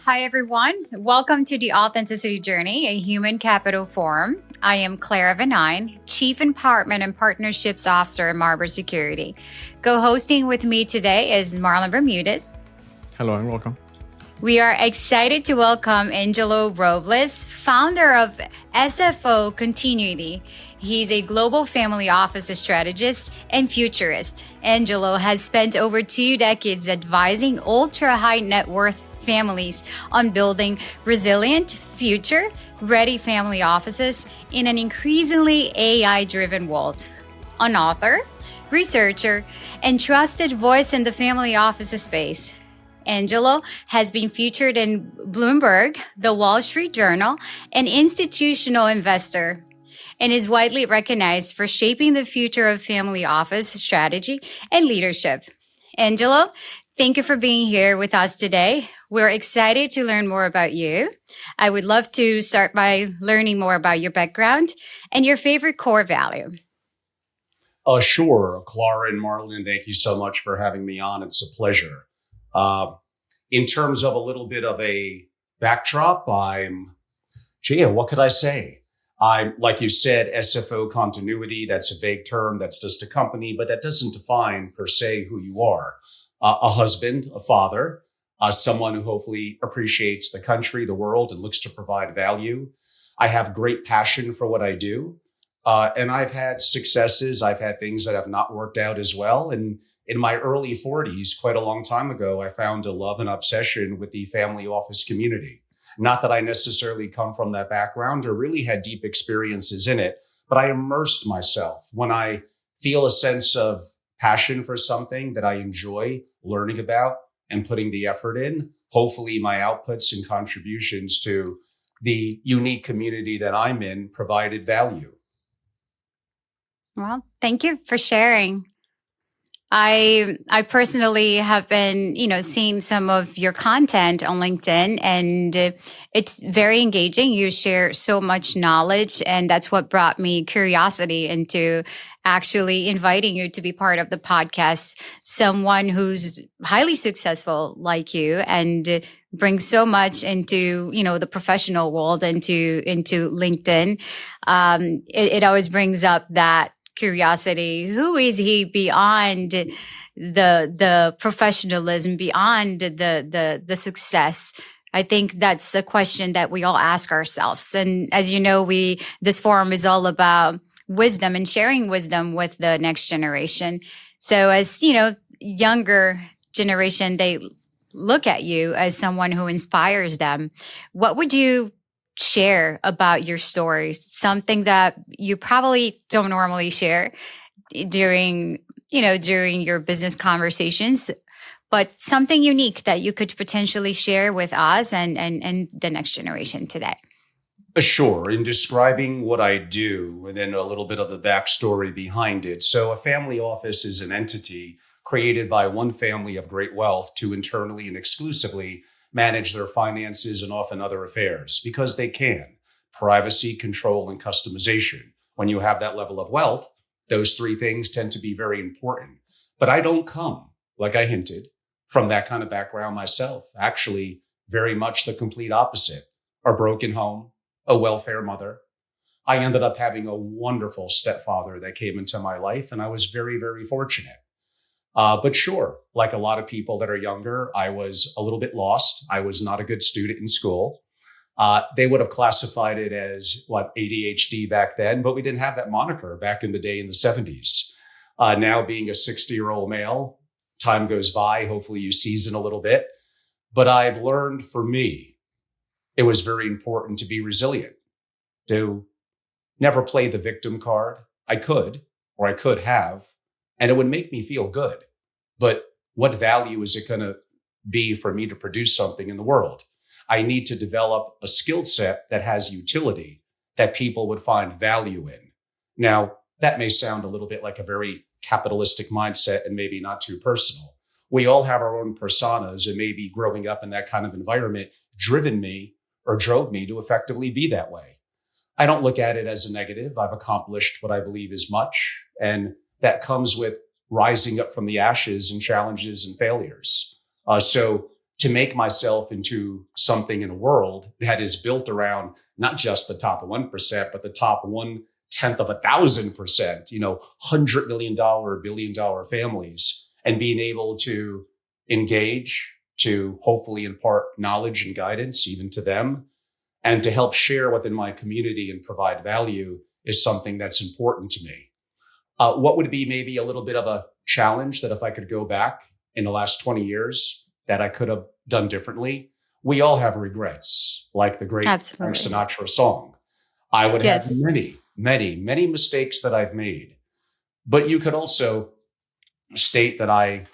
Hi, everyone. Welcome to the Authenticity Journey, a human capital forum. I am Clara Venine, Chief Empowerment and Partnerships Officer at Marber Security. Co hosting with me today is Marlon Bermudez. Hello and welcome. We are excited to welcome Angelo Robles, founder of SFO Continuity. He's a global family office strategist and futurist. Angelo has spent over 2 decades advising ultra high net worth families on building resilient, future ready family offices in an increasingly AI driven world. An author, researcher, and trusted voice in the family office space. Angelo has been featured in Bloomberg, the Wall Street Journal, an institutional investor, and is widely recognized for shaping the future of family office strategy and leadership. Angelo, thank you for being here with us today. We're excited to learn more about you. I would love to start by learning more about your background and your favorite core value. Sure, Clara and Marlon, thank you so much for having me on. It's a pleasure. In terms of a little bit of a backdrop, what could I say? I'm, like you said, SFO Continuity. That's a vague term. That's just a company, but that doesn't define per se who you are. A husband, a father, someone who hopefully appreciates the country, the world, and looks to provide value. I have great passion for what I do. And I've had successes. I've had things that have not worked out as well. And in my early 40s, quite a long time ago, I found a love and obsession with the family office community. Not that I necessarily come from that background or really had deep experiences in it, but I immersed myself. When I feel a sense of passion for something that I enjoy learning about and putting the effort in, hopefully my outputs and contributions to the unique community that I'm in provided value. Well, thank you for sharing. I personally have been, seeing some of your content on LinkedIn, and it's very engaging. You share so much knowledge, and that's what brought me curiosity into actually inviting you to be part of the podcast. Someone who's highly successful like you and brings so much into, the professional world, into LinkedIn. It always brings up that curiosity. Who is he beyond the professionalism, beyond the success? I think that's a question that we all ask ourselves. And as you know, this forum is all about wisdom and sharing wisdom with the next generation. So as younger generation, they look at you as someone who inspires them. What would you share about your stories? Something that you probably don't normally share during your business conversations, but something unique that you could potentially share with us and the next generation today. Sure. In describing what I do and then a little bit of the backstory behind it. So a family office is an entity created by one family of great wealth to internally and exclusively manage their finances and often other affairs because they can. Privacy, control, and customization. When you have that level of wealth, those three things tend to be very important. But I don't come, like I hinted, from that kind of background myself. Actually, very much the complete opposite. A broken home, a welfare mother. I ended up having a wonderful stepfather that came into my life, and I was very, very fortunate. But sure, like a lot of people that are younger, I was a little bit lost. I was not a good student in school. They would have classified it as ADHD back then, but we didn't have that moniker back in the day in the 70s. Now being a 60-year-old male, time goes by. Hopefully you season a little bit. But I've learned for me, it was very important to be resilient, to never play the victim card. I could have, and it would make me feel good. But what value is it going to be for me to produce something in the world? I need to develop a skill set that has utility that people would find value in. Now, that may sound a little bit like a very capitalistic mindset and maybe not too personal. We all have our own personas, and maybe growing up in that kind of environment drove me to effectively be that way. I don't look at it as a negative. I've accomplished what I believe is much, and that comes with rising up from the ashes and challenges and failures. So to make myself into something in a world that is built around not just the top 1%, but the top 1/10 of 1,000%, $100 million, $1 billion families, and being able to engage, to hopefully impart knowledge and guidance even to them, and to help share within my community and provide value is something that's important to me. What would be maybe a little bit of a challenge that if I could go back in the last 20 years that I could have done differently? We all have regrets, like the great Frank Absolutely. Sinatra song. I would have Yes. many, many, many mistakes that I've made. But you could also state that I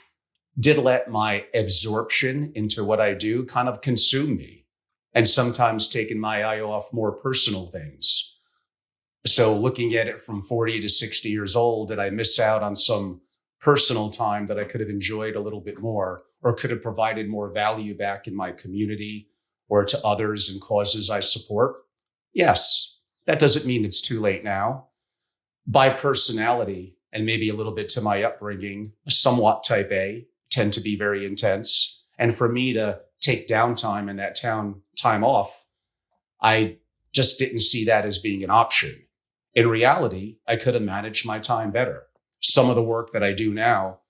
did let my absorption into what I do kind of consume me, and sometimes taking my eye off more personal things. So looking at it from 40 to 60 years old, did I miss out on some personal time that I could have enjoyed a little bit more, or could have provided more value back in my community or to others and causes I support? Yes. That doesn't mean it's too late now. By personality, and maybe a little bit to my upbringing, somewhat type A, tend to be very intense. And for me to take downtime and that time off, I just didn't see that as being an option. In reality, I could have managed my time better. Some of the work that I do now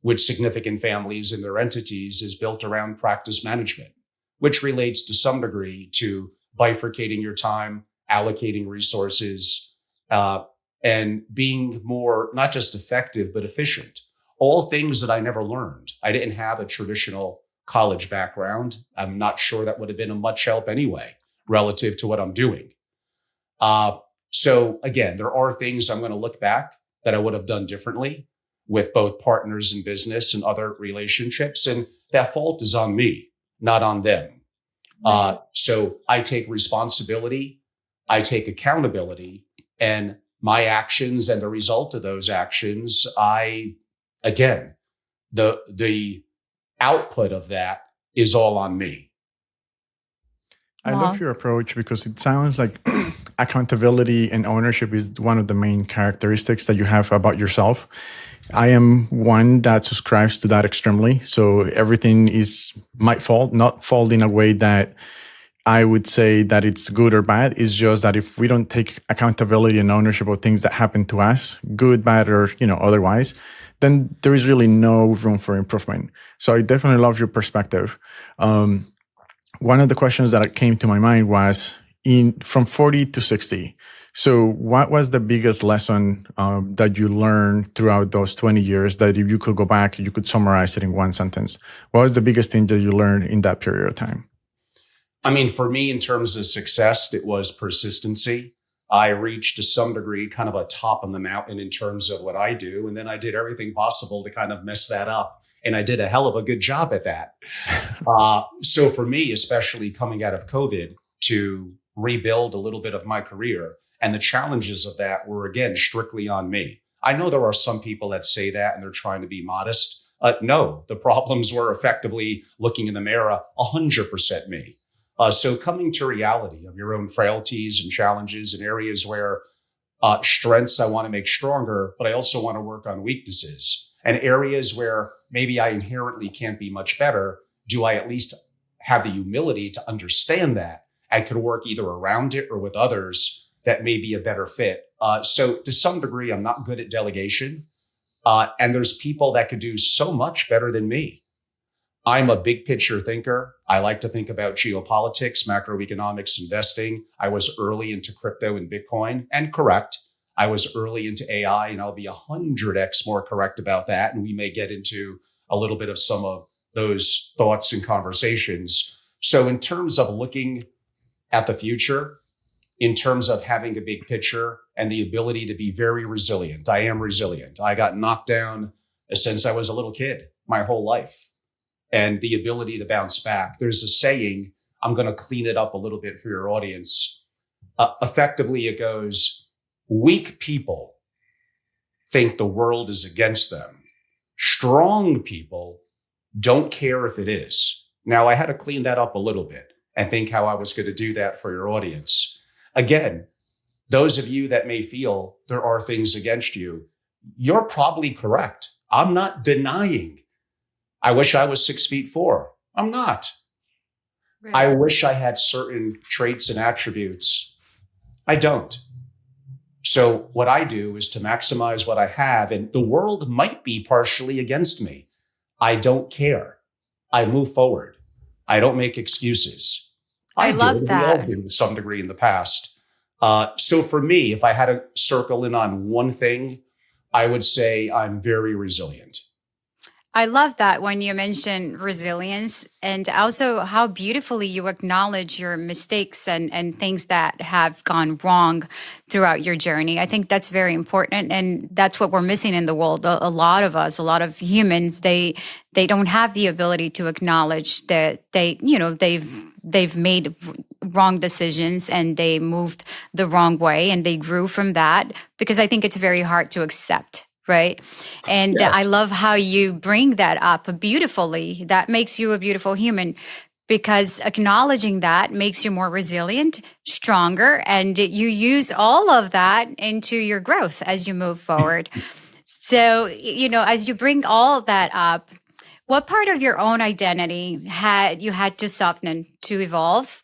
with significant families and their entities is built around practice management, which relates to some degree to bifurcating your time, allocating resources, and being more, not just effective, but efficient. All things that I never learned. I didn't have a traditional college background. I'm not sure that would have been of much help anyway, relative to what I'm doing. So again, there are things I'm going to look back that I would have done differently with both partners in business and other relationships. And that fault is on me, not on them. So I take responsibility, I take accountability, and my actions and the result of those actions, again, the output of that is all on me. I love your approach because it sounds like accountability and ownership is one of the main characteristics that you have about yourself. I am one that subscribes to that extremely. So everything is my fault, not fault in a way that I would say that it's good or bad. It's just that if we don't take accountability and ownership of things that happen to us, good, bad, or otherwise, then there is really no room for improvement. So I definitely love your perspective. One of the questions that came to my mind was from 40 to 60. So what was the biggest lesson that you learned throughout those 20 years that if you could go back, you could summarize it in one sentence? What was the biggest thing that you learned in that period of time? I mean, for me, in terms of success, it was persistency. I reached to some degree kind of a top on the mountain in terms of what I do. And then I did everything possible to kind of mess that up. And I did a hell of a good job at that. So for me, especially coming out of COVID, to rebuild a little bit of my career, and the challenges of that were, again, strictly on me. I know there are some people that say that and they're trying to be modest. No, the problems were effectively looking in the mirror, 100% me. So coming to reality of your own frailties and challenges and areas where strengths I want to make stronger, but I also want to work on weaknesses. And areas where maybe I inherently can't be much better, do I at least have the humility to understand that I could work either around it or with others that may be a better fit? So to some degree, I'm not good at delegation. And there's people that could do so much better than me. I'm a big picture thinker. I like to think about geopolitics, macroeconomics, investing. I was early into crypto and Bitcoin, and correct. I was early into AI, and I'll be 100x more correct about that. And we may get into a little bit of some of those thoughts and conversations. So in terms of looking at the future, in terms of having a big picture and the ability to be very resilient, I am resilient. I got knocked down since I was a little kid, my whole life, and the ability to bounce back. There's a saying, I'm going to clean it up a little bit for your audience. Effectively, it goes, weak people think the world is against them. Strong people don't care if it is. Now, I had to clean that up a little bit and think how I was going to do that for your audience. Again, those of you that may feel there are things against you, you're probably correct. I'm not denying. I wish I was 6'4". I'm not. I wish I had certain traits and attributes. I don't. So what I do is to maximize what I have, and the world might be partially against me. I don't care. I move forward. I don't make excuses. I love did. We all that. did to some degree in the past. So for me, if I had to circle in on one thing, I would say I'm very resilient. I love that when you mention resilience and also how beautifully you acknowledge your mistakes and things that have gone wrong throughout your journey. I think that's very important. And that's what we're missing in the world. A lot of us, a lot of humans, they don't have the ability to acknowledge that they've made wrong decisions and they moved the wrong way and they grew from that, because I think it's very hard to accept. Right. And I Yes. love how you bring that up beautifully. That makes you a beautiful human, because acknowledging that makes you more resilient, stronger, and you use all of that into your growth as you move forward. So, as you bring all of that up, what part of your own identity had to soften to evolve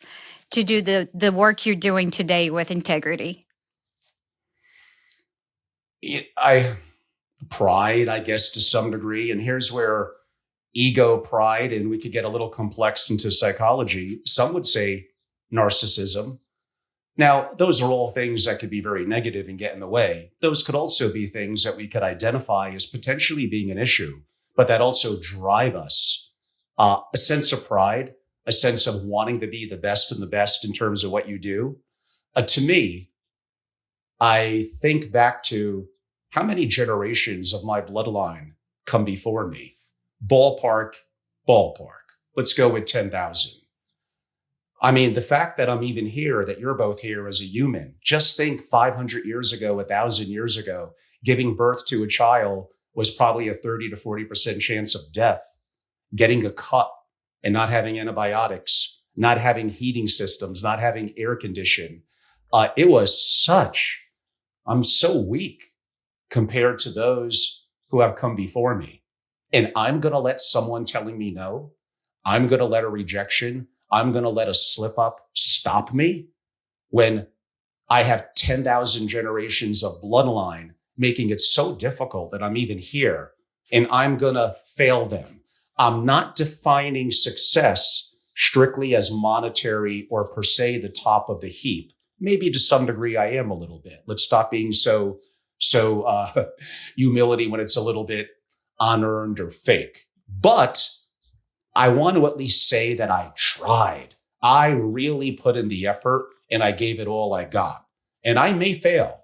to do the work you're doing today with integrity? Pride, I guess, to some degree. And here's where ego, pride, and we could get a little complex into psychology. Some would say narcissism. Now, those are all things that could be very negative and get in the way. Those could also be things that we could identify as potentially being an issue, but that also drive us. A sense of pride, a sense of wanting to be the best and the best in terms of what you do. To me, I think back to how many generations of my bloodline come before me? Ballpark. Let's go with 10,000. I mean, the fact that I'm even here, that you're both here as a human, just think 500 years ago, 1,000 years ago, giving birth to a child was probably a 30 to 40% chance of death. Getting a cut and not having antibiotics, not having heating systems, not having air condition. I'm so weak compared to those who have come before me. And I'm going to let someone telling me no. I'm going to let a rejection. I'm going to let a slip up stop me when I have 10,000 generations of bloodline making it so difficult that I'm even here, and I'm going to fail them. I'm not defining success strictly as monetary or per se the top of the heap. Maybe to some degree I am a little bit. Let's stop being so humility when it's a little bit unearned or fake. But I want to at least say that I tried. I really put in the effort and I gave it all I got. And I may fail.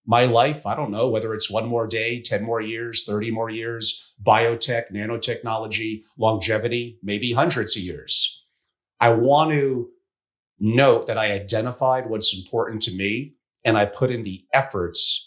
My life, I don't know whether it's one more day, 10 more years, 30 more years, biotech, nanotechnology, longevity, maybe hundreds of years. I want to note that I identified what's important to me and I put in the efforts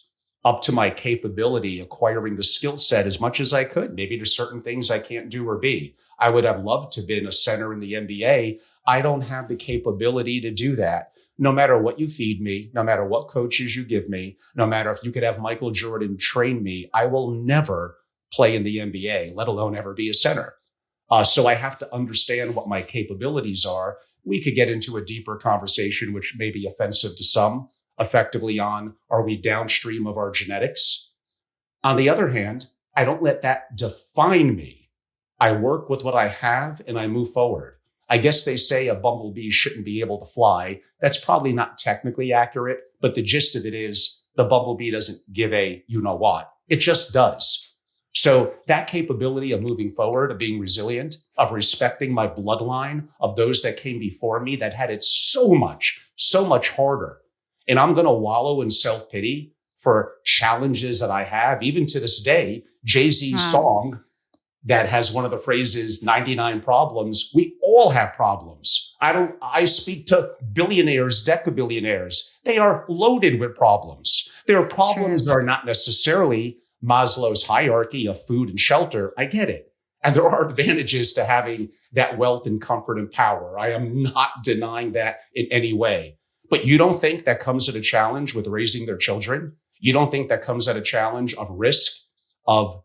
up to my capability, acquiring the skill set as much as I could. Maybe there's certain things I can't do or be. I would have loved to have been a center in the NBA. I don't have the capability to do that. No matter what you feed me, no matter what coaches you give me, no matter if you could have Michael Jordan train me, I will never play in the NBA, let alone ever be a center. So I have to understand what my capabilities are. We could get into a deeper conversation, which may be offensive to some, effectively on, are we downstream of our genetics? On the other hand, I don't let that define me. I work with what I have and I move forward. I guess they say a bumblebee shouldn't be able to fly. That's probably not technically accurate, but the gist of it is the bumblebee doesn't give a you know what. It just does. So that capability of moving forward, of being resilient, of respecting my bloodline, of those that came before me that had it so much harder. And I'm going to wallow in self-pity for challenges that I have. Even to this day, Jay-Z's song that has one of the phrases, 99 problems. We all have problems. I speak to billionaires, decabillionaires. They are loaded with problems. Their problems are not necessarily Maslow's hierarchy of food and shelter. I get it. And there are advantages to having that wealth and comfort and power. I am not denying that in any way. But you don't think that comes at a challenge with raising their children? You don't think that comes at a challenge of risk, of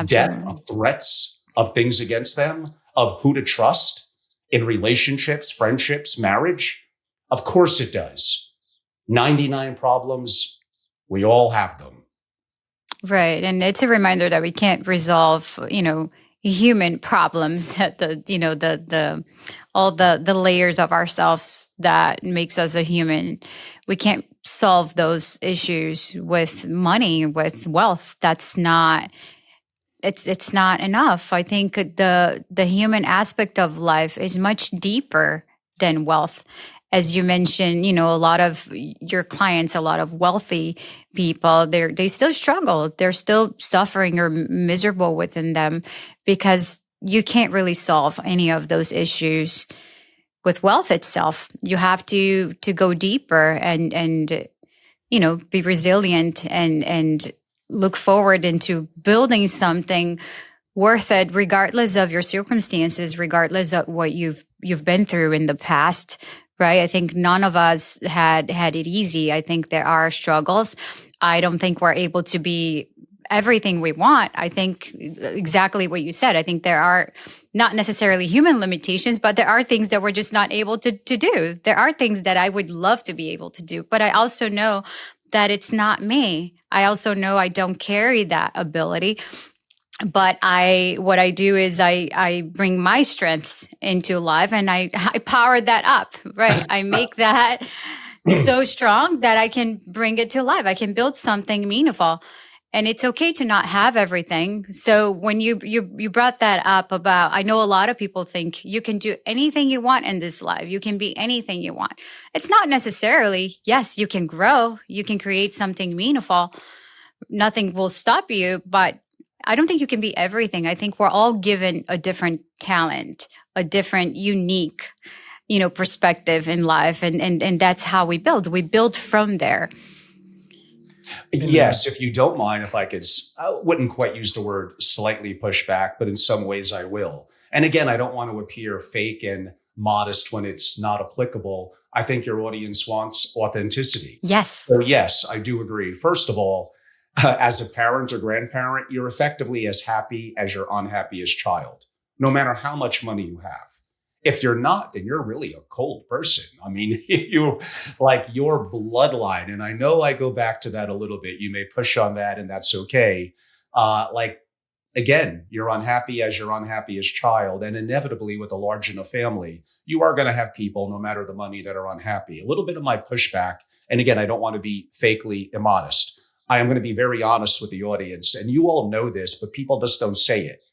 death, of threats, of things against them, of who to trust? in relationships, friendships, marriage? Of course it does. 99 problems, we all have them. Right. And it's a reminder that we can't resolve, human problems at all the layers of ourselves that makes us a human. We can't solve those issues with money, with wealth. That's not it's not enough. I think the human aspect of life is much deeper than wealth. As you mentioned, a lot of your clients, a lot of wealthy people, they still struggle. They're still suffering or miserable within them because you can't really solve any of those issues with wealth itself. You have to go deeper and be resilient and look forward into building something worth it, regardless of your circumstances, regardless of what you've been through in the past. Right. I think none of us had it easy. I think there are struggles. I don't think we're able to be everything we want. I think exactly what you said. I think there are not necessarily human limitations, but there are things that we're just not able to do. There are things that I would love to be able to do, but I also know that it's not me. I also know I don't carry that ability. But what I do is I bring my strengths into life and I power that up, right? I make that so strong that I can bring it to life. I can build something meaningful. And it's okay to not have everything. So when you brought that up about, I know a lot of people think you can do anything you want in this life. You can be anything you want. It's not necessarily. Yes, you can grow. You can create something meaningful. Nothing will stop you, but I don't think you can be everything. I think we're all given a different talent, a different, unique, perspective in life. And that's how we build. We build from there. Yes, if you don't mind, if I could, I wouldn't quite use the word slightly push back, but in some ways I will. And again, I don't want to appear fake and modest when it's not applicable. I think your audience wants authenticity. Yes. So yes, I do agree. First of all, as a parent or grandparent, you're effectively as happy as your unhappiest child, no matter how much money you have. If you're not, then you're really a cold person. I mean, you like your bloodline. And I know I go back to that a little bit. You may push on that and that's okay. Again, you're unhappy as your unhappiest child. And inevitably with a large enough family, you are going to have people, no matter the money, that are unhappy. A little bit of my pushback. And again, I don't want to be fakely immodest. I am going to be very honest with the audience. And you all know this, but people just don't say it.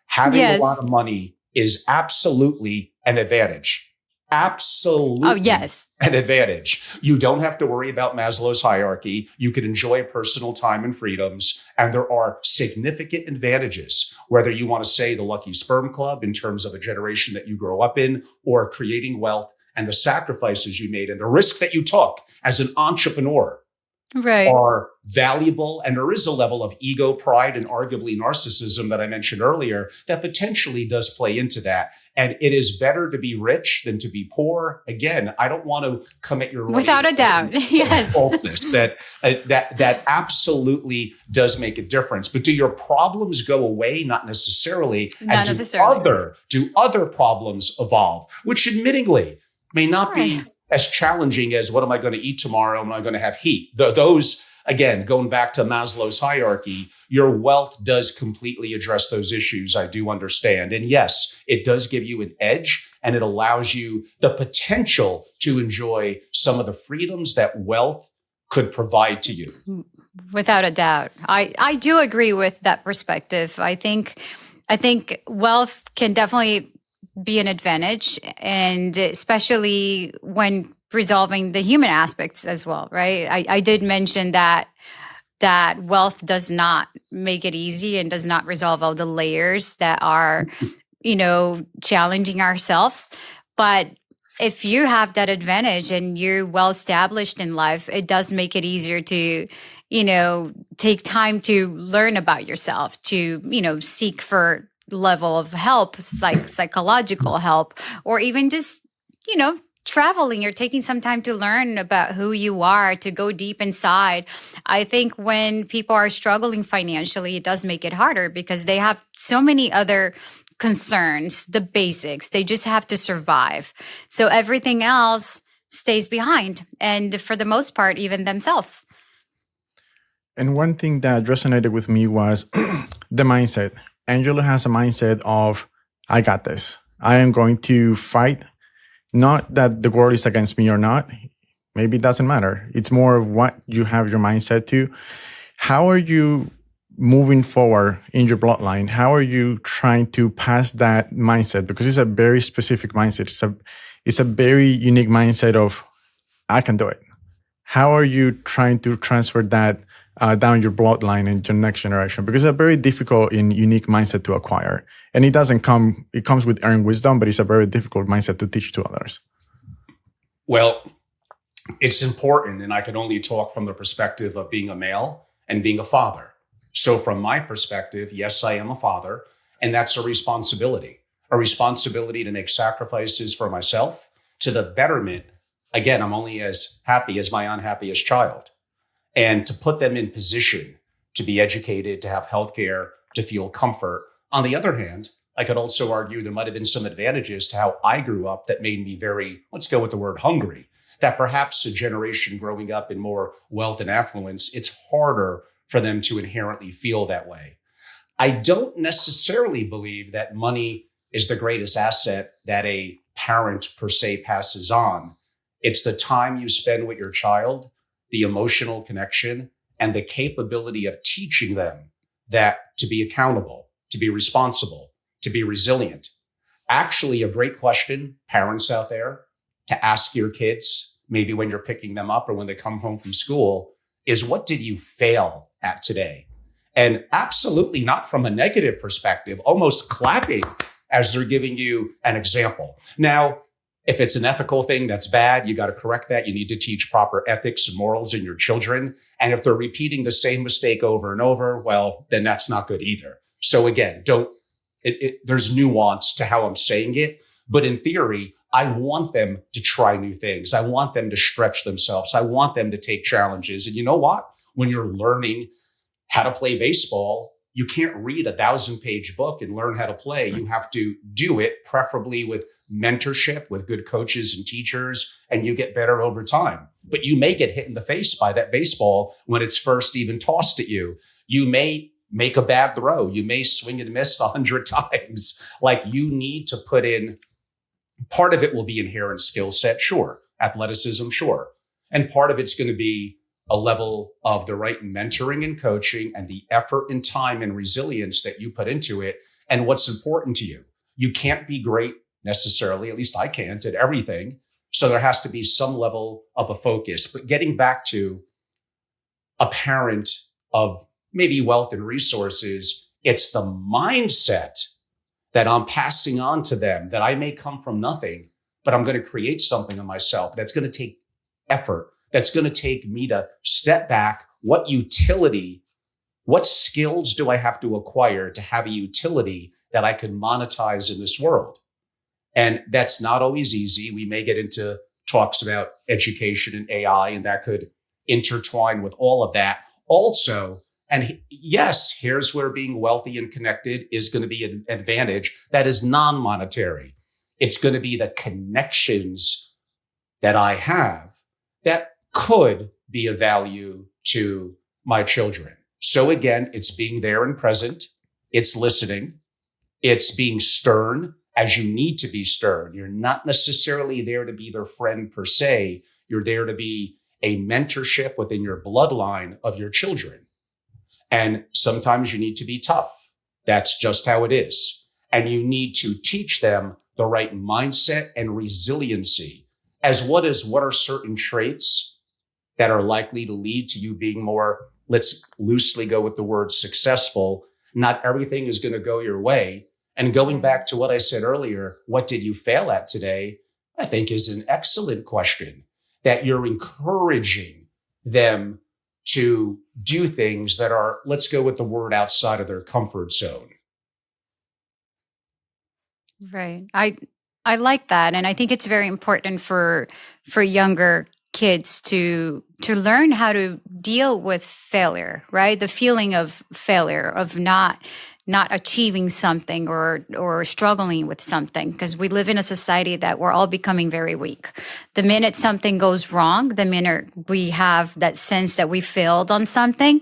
Having a lot of money is absolutely an advantage. Absolutely. Oh, yes. An advantage. You don't have to worry about Maslow's hierarchy. You can enjoy personal time and freedoms. And there are significant advantages, whether you want to say the Lucky Sperm Club in terms of a generation that you grow up in, or creating wealth and the sacrifices you made and the risk that you took as an entrepreneur. Right. Are valuable. And there is a level of ego, pride, and arguably narcissism that I mentioned earlier that potentially does play into that. And it is better to be rich than to be poor. Again, I don't want to commit your without a doubt. Yes. Falseness. That absolutely does make a difference. But do your problems go away? Not necessarily. Not necessarily. Do other problems evolve? Which admittingly may not be as challenging as what am I going to eat tomorrow? Am I going to have heat? Those, again, going back to Maslow's hierarchy, your wealth does completely address those issues. I do understand. And yes, it does give you an edge and it allows you the potential to enjoy some of the freedoms that wealth could provide to you. Without a doubt. I do agree with that perspective. I think wealth can definitely be an advantage, and especially when resolving the human aspects as well, right? I did mention that wealth does not make it easy and does not resolve all the layers that are, challenging ourselves. But if you have that advantage and you're well established in life, it does make it easier to, take time to learn about yourself, to, seek for level of help, psychological help, or even just, traveling. You're taking some time to learn about who you are, to go deep inside. I think when people are struggling financially, it does make it harder because they have so many other concerns, the basics. They just have to survive. So everything else stays behind. And for the most part, even themselves. And one thing that resonated with me was the mindset. Angelo has a mindset of, I got this. I am going to fight. Not that the world is against me or not. Maybe it doesn't matter. It's more of what you have your mindset to. How are you moving forward in your bloodline? How are you trying to pass that mindset? Because it's a very specific mindset. It's a very unique mindset of, I can do it. How are you trying to transfer that down your bloodline and your next generation? Because it's a very difficult and unique mindset to acquire. And it comes with earned wisdom, but it's a very difficult mindset to teach to others. Well, it's important, and I can only talk from the perspective of being a male and being a father. So from my perspective, yes, I am a father, and that's a responsibility to make sacrifices for myself to the betterment. Again, I'm only as happy as my unhappiest child, and to put them in position to be educated, to have healthcare, to feel comfort. On the other hand, I could also argue there might have been some advantages to how I grew up that made me very, let's go with the word hungry, that perhaps a generation growing up in more wealth and affluence, it's harder for them to inherently feel that way. I don't necessarily believe that money is the greatest asset that a parent per se passes on. It's the time you spend with your child, the emotional connection, and the capability of teaching them that to be accountable, to be responsible, to be resilient. Actually, a great question, parents out there, to ask your kids, maybe when you're picking them up or when they come home from school, is what did you fail at today? And absolutely not from a negative perspective, almost clapping as they're giving you an example. Now, if it's an ethical thing that's bad, you got to correct that. You need to teach proper ethics and morals in your children. And if they're repeating the same mistake over and over, well, then that's not good either. So again, there's nuance to how I'm saying it. But in theory, I want them to try new things. I want them to stretch themselves. I want them to take challenges. And you know what? When you're learning how to play baseball, you can't read a 1,000-page book and learn how to play. You have to do it, preferably with mentorship, with good coaches and teachers, and you get better over time. But you may get hit in the face by that baseball when it's first even tossed at you. You may make a bad throw. You may swing and miss 100 times. Like, you need to put in, part of it will be inherent skill set, sure. Athleticism, sure. And part of it's going to be a level of the right mentoring and coaching and the effort and time and resilience that you put into it and what's important to you. You can't be great necessarily, at least I can't, at everything. So there has to be some level of a focus. But getting back to a parent of maybe wealth and resources, it's the mindset that I'm passing on to them, that I may come from nothing, but I'm going to create something of myself. That's going to take effort. That's going to take me to step back. What utility, what skills do I have to acquire to have a utility that I can monetize in this world? And that's not always easy. We may get into talks about education and AI, and that could intertwine with all of that also. And yes, here's where being wealthy and connected is going to be an advantage that is non-monetary. It's going to be the connections that I have that could be of value to my children. So again, it's being there and present. It's listening. It's being stern as you need to be stern. You're not necessarily there to be their friend per se. You're there to be a mentorship within your bloodline of your children. And sometimes you need to be tough. That's just how it is. And you need to teach them the right mindset and resiliency as what are certain traits that are likely to lead to you being more, let's loosely go with the word successful. Not everything is going to go your way. And going back to what I said earlier, what did you fail at today? I think is an excellent question, that you're encouraging them to do things that are, let's go with the word, outside of their comfort zone. Right. I like that. And I think it's very important for younger kids to learn how to deal with failure, right? The feeling of failure, of not not achieving something or struggling with something, because we live in a society that we're all becoming very weak. The minute something goes wrong, the minute we have that sense that we failed on something,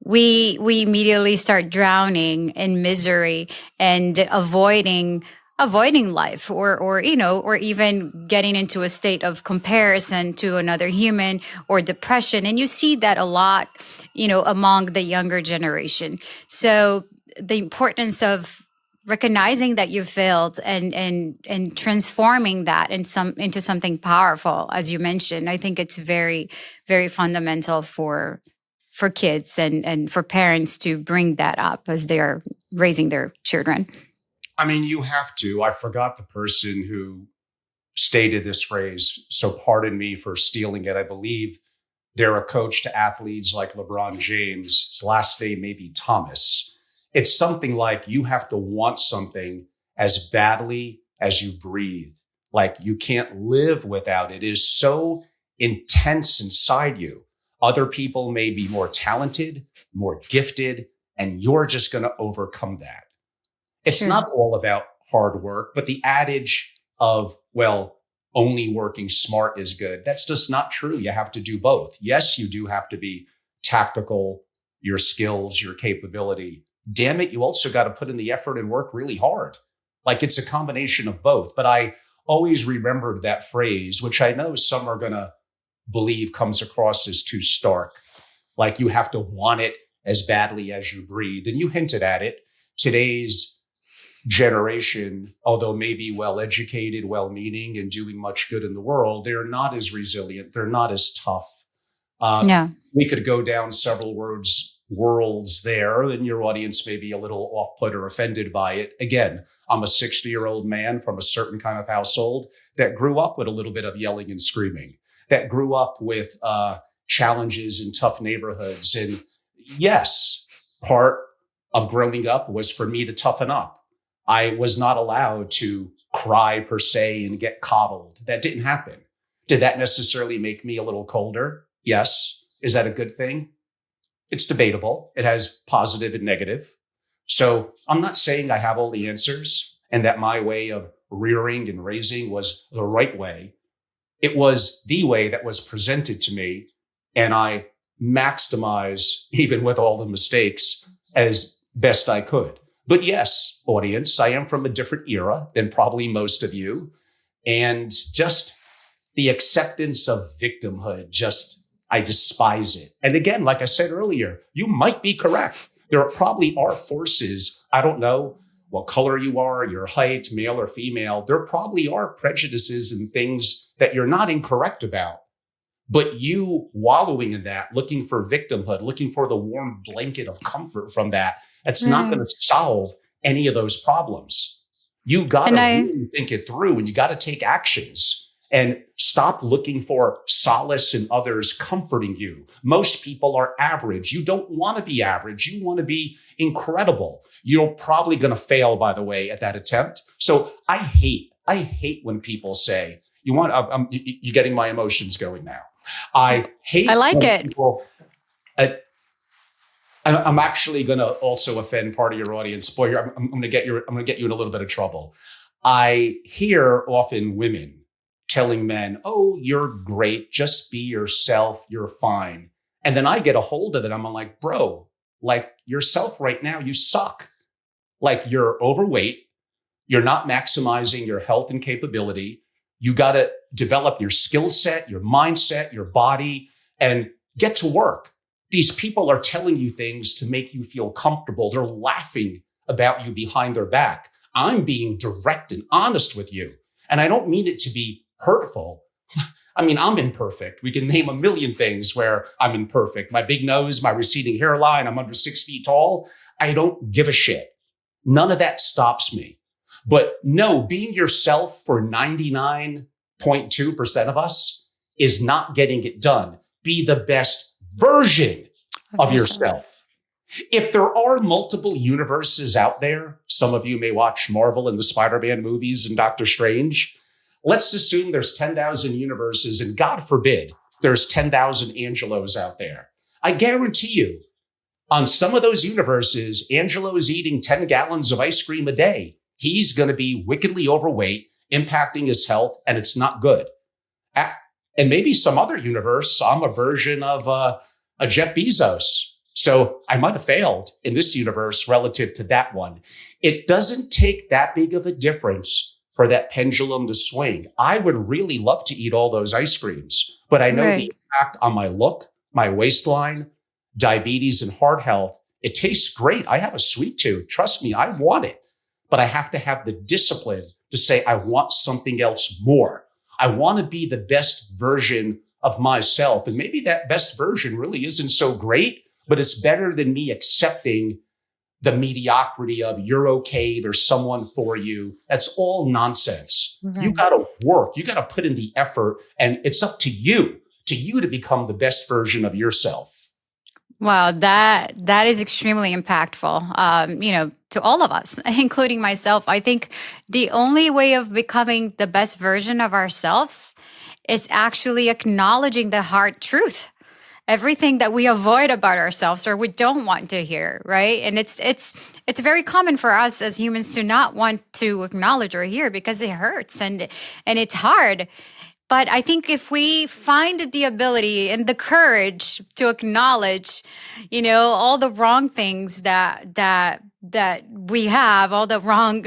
we immediately start drowning in misery and avoiding life, or or even getting into a state of comparison to another human, or depression. And you see that a lot, among the younger generation. So the importance of recognizing that you failed and transforming that into something powerful, as you mentioned, I think it's very, very fundamental for kids and for parents to bring that up as they are raising their children. I mean, you have to. I forgot the person who stated this phrase, so pardon me for stealing it. I believe they're a coach to athletes like LeBron James. His last name may be Thomas. It's something like you have to want something as badly as you breathe. Like you can't live without it. It is so intense inside you. Other people may be more talented, more gifted, and you're just going to overcome that. It's not all about hard work, but the adage of, well, only working smart is good. That's just not true. You have to do both. Yes, you do have to be tactical, your skills, your capability. Damn it, you also got to put in the effort and work really hard. Like it's a combination of both. But I always remembered that phrase, which I know some are going to believe comes across as too stark. Like you have to want it as badly as you breathe. And you hinted at it. Today's generation, although maybe well-educated, well-meaning, and doing much good in the world, they're not as resilient. They're not as tough. We could go down several worlds there, and your audience may be a little off-put or offended by it. Again, I'm a 60-year-old man from a certain kind of household that grew up with a little bit of yelling and screaming, that grew up with challenges in tough neighborhoods. And yes, part of growing up was for me to toughen up. I was not allowed to cry per se and get coddled. That didn't happen. Did that necessarily make me a little colder? Yes. Is that a good thing? It's debatable. It has positive and negative. So I'm not saying I have all the answers and that my way of rearing and raising was the right way. It was the way that was presented to me, and I maximize, even with all the mistakes, as best I could. But yes, audience, I am from a different era than probably most of you. And just the acceptance of victimhood, I despise it. And again, like I said earlier, you might be correct. There probably are forces, I don't know what color you are, your height, male or female. There probably are prejudices and things that you're not incorrect about. But you wallowing in that, looking for victimhood, looking for the warm blanket of comfort from that, it's not going to solve any of those problems. You got to really think it through, and you got to take actions and stop looking for solace in others comforting you. Most people are average. You don't want to be average. You want to be incredible. You're probably going to fail, by the way, at that attempt. So I hate when people say, you're getting my emotions going now. I like it. People, I'm actually going to also offend part of your audience. Boy, I'm going to get you in a little bit of trouble. I hear often women telling men, "Oh, you're great. Just be yourself. You're fine." And then I get a hold of it. I'm like, bro, like yourself right now, you suck. Like you're overweight. You're not maximizing your health and capability. You got to develop your skill set, your mindset, your body, and get to work. These people are telling you things to make you feel comfortable. They're laughing about you behind their back. I'm being direct and honest with you. And I don't mean it to be hurtful. I mean, I'm imperfect. We can name a million things where I'm imperfect. My big nose, my receding hairline, I'm under 6 feet tall. I don't give a shit. None of that stops me. But no, being yourself for 99.2% of us is not getting it done. Be the best version of yourself. If there are multiple universes out there, some of you may watch Marvel and the Spider-Man movies and Doctor Strange. Let's assume there's 10,000 universes, and God forbid there's 10,000 Angelos out there. I guarantee you, On some of those universes, Angelo is eating 10 gallons of ice cream a day. He's going to be wickedly overweight, impacting his health, and it's not good. And maybe some other universe, I'm a version of a Jeff Bezos. So I might have failed in this universe relative to that one. It doesn't take that big of a difference for that pendulum to swing. I would really love to eat all those ice creams, but I know the impact on my look, my waistline, diabetes, and heart health. It tastes great. I have a sweet tooth. Trust me, I want it, but I have to have the discipline to say, I want something else more. I want to be the best version of myself. And maybe that best version really isn't so great, but it's better than me accepting the mediocrity of you're okay, there's someone for you. That's all nonsense. Right. You got to work. You got to put in the effort, and it's up to you to become the best version of yourself. Wow, that is extremely impactful. To all of us, including myself. I think the only way of becoming the best version of ourselves is actually acknowledging the hard truth. Everything that we avoid about ourselves or we don't want to hear, right? And it's very common for us as humans to not want to acknowledge or hear because it hurts and it's hard. But I think if we find the ability and the courage to acknowledge, all the wrong things that we have, all the wrong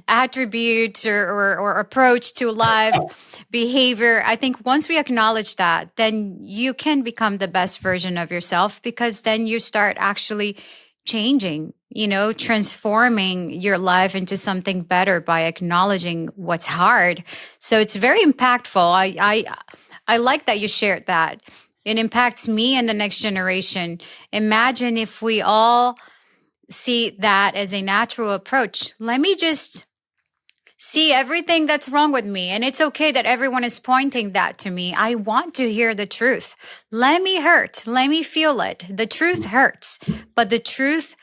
attributes or approach to life, behavior, I think once we acknowledge that, then you can become the best version of yourself, because then you start actually changing, transforming your life into something better by acknowledging what's hard. So it's very impactful. I like that you shared that. It impacts me and the next generation. Imagine if we all see that as a natural approach. Let me just see everything that's wrong with me. And it's okay that everyone is pointing that to me. I want to hear the truth. Let me hurt. Let me feel it. The truth hurts, but the truth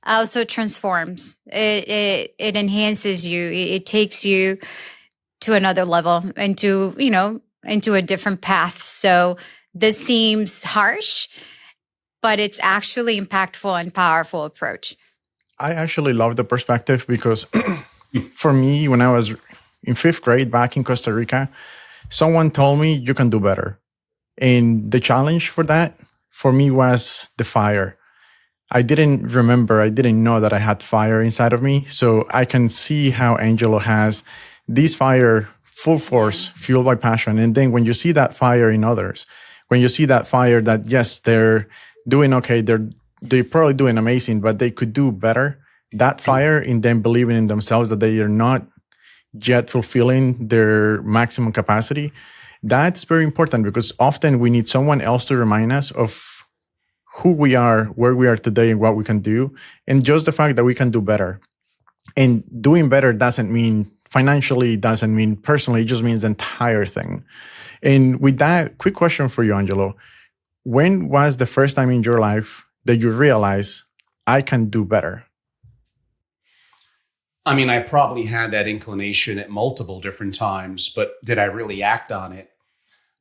also transforms. It enhances you. It takes you to another level, into a different path. So this seems harsh, but it's actually impactful and powerful approach. I actually love the perspective because for me, when I was in 5th grade back in Costa Rica, someone told me you can do better. And the challenge for that for me was the fire. I didn't know that I had fire inside of me. So I can see how Angelo has this fire, full force, fueled by passion. And then when you see that fire in others, when you see that fire that, yes, they're doing okay, they're probably doing amazing, but they could do better. That fire in them believing in themselves that they are not yet fulfilling their maximum capacity, that's very important, because often we need someone else to remind us of who we are, where we are today, and what we can do, and just the fact that we can do better. And doing better doesn't mean financially, doesn't mean personally, it just means the entire thing. And with that, quick question for you, Angelo. When was the first time in your life that you realized I can do better? I mean, I probably had that inclination at multiple different times, but did I really act on it?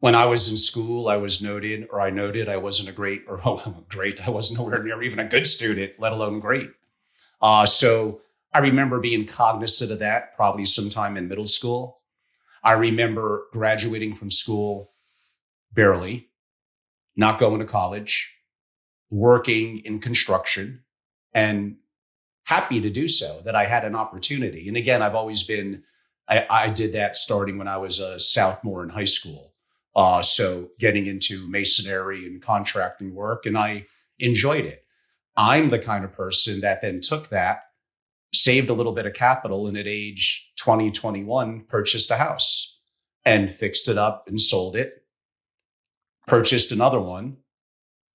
When I was in school, I noted I wasn't I wasn't nowhere near even a good student, let alone great. So I remember being cognizant of that probably sometime in middle school. I remember graduating from school barely, not going to college, working in construction, and happy to do so, that I had an opportunity. And again, I've always been, I did that starting when I was a sophomore in high school. So getting into masonry and contracting work, and I enjoyed it. I'm the kind of person that then took that, saved a little bit of capital, and at age 20, 21, purchased a house and fixed it up and sold it, purchased another one,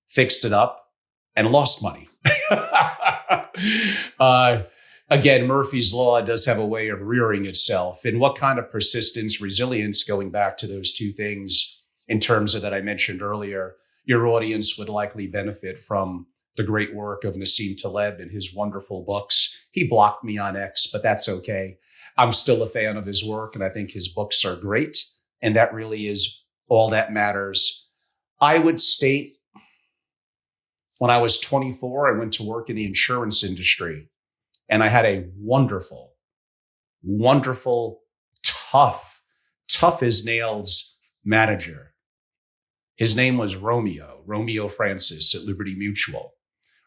fixed it up, and lost money. Again, Murphy's Law does have a way of rearing itself. And what kind of persistence, resilience, going back to those two things in terms of that I mentioned earlier, your audience would likely benefit from the great work of Nassim Taleb and his wonderful books. He blocked me on X, but that's okay. I'm still a fan of his work, and I think his books are great. And that really is all that matters. I would state When I was 24, I went to work in the insurance industry, and I had a wonderful, tough as nails manager. His name was Romeo Francis at Liberty Mutual.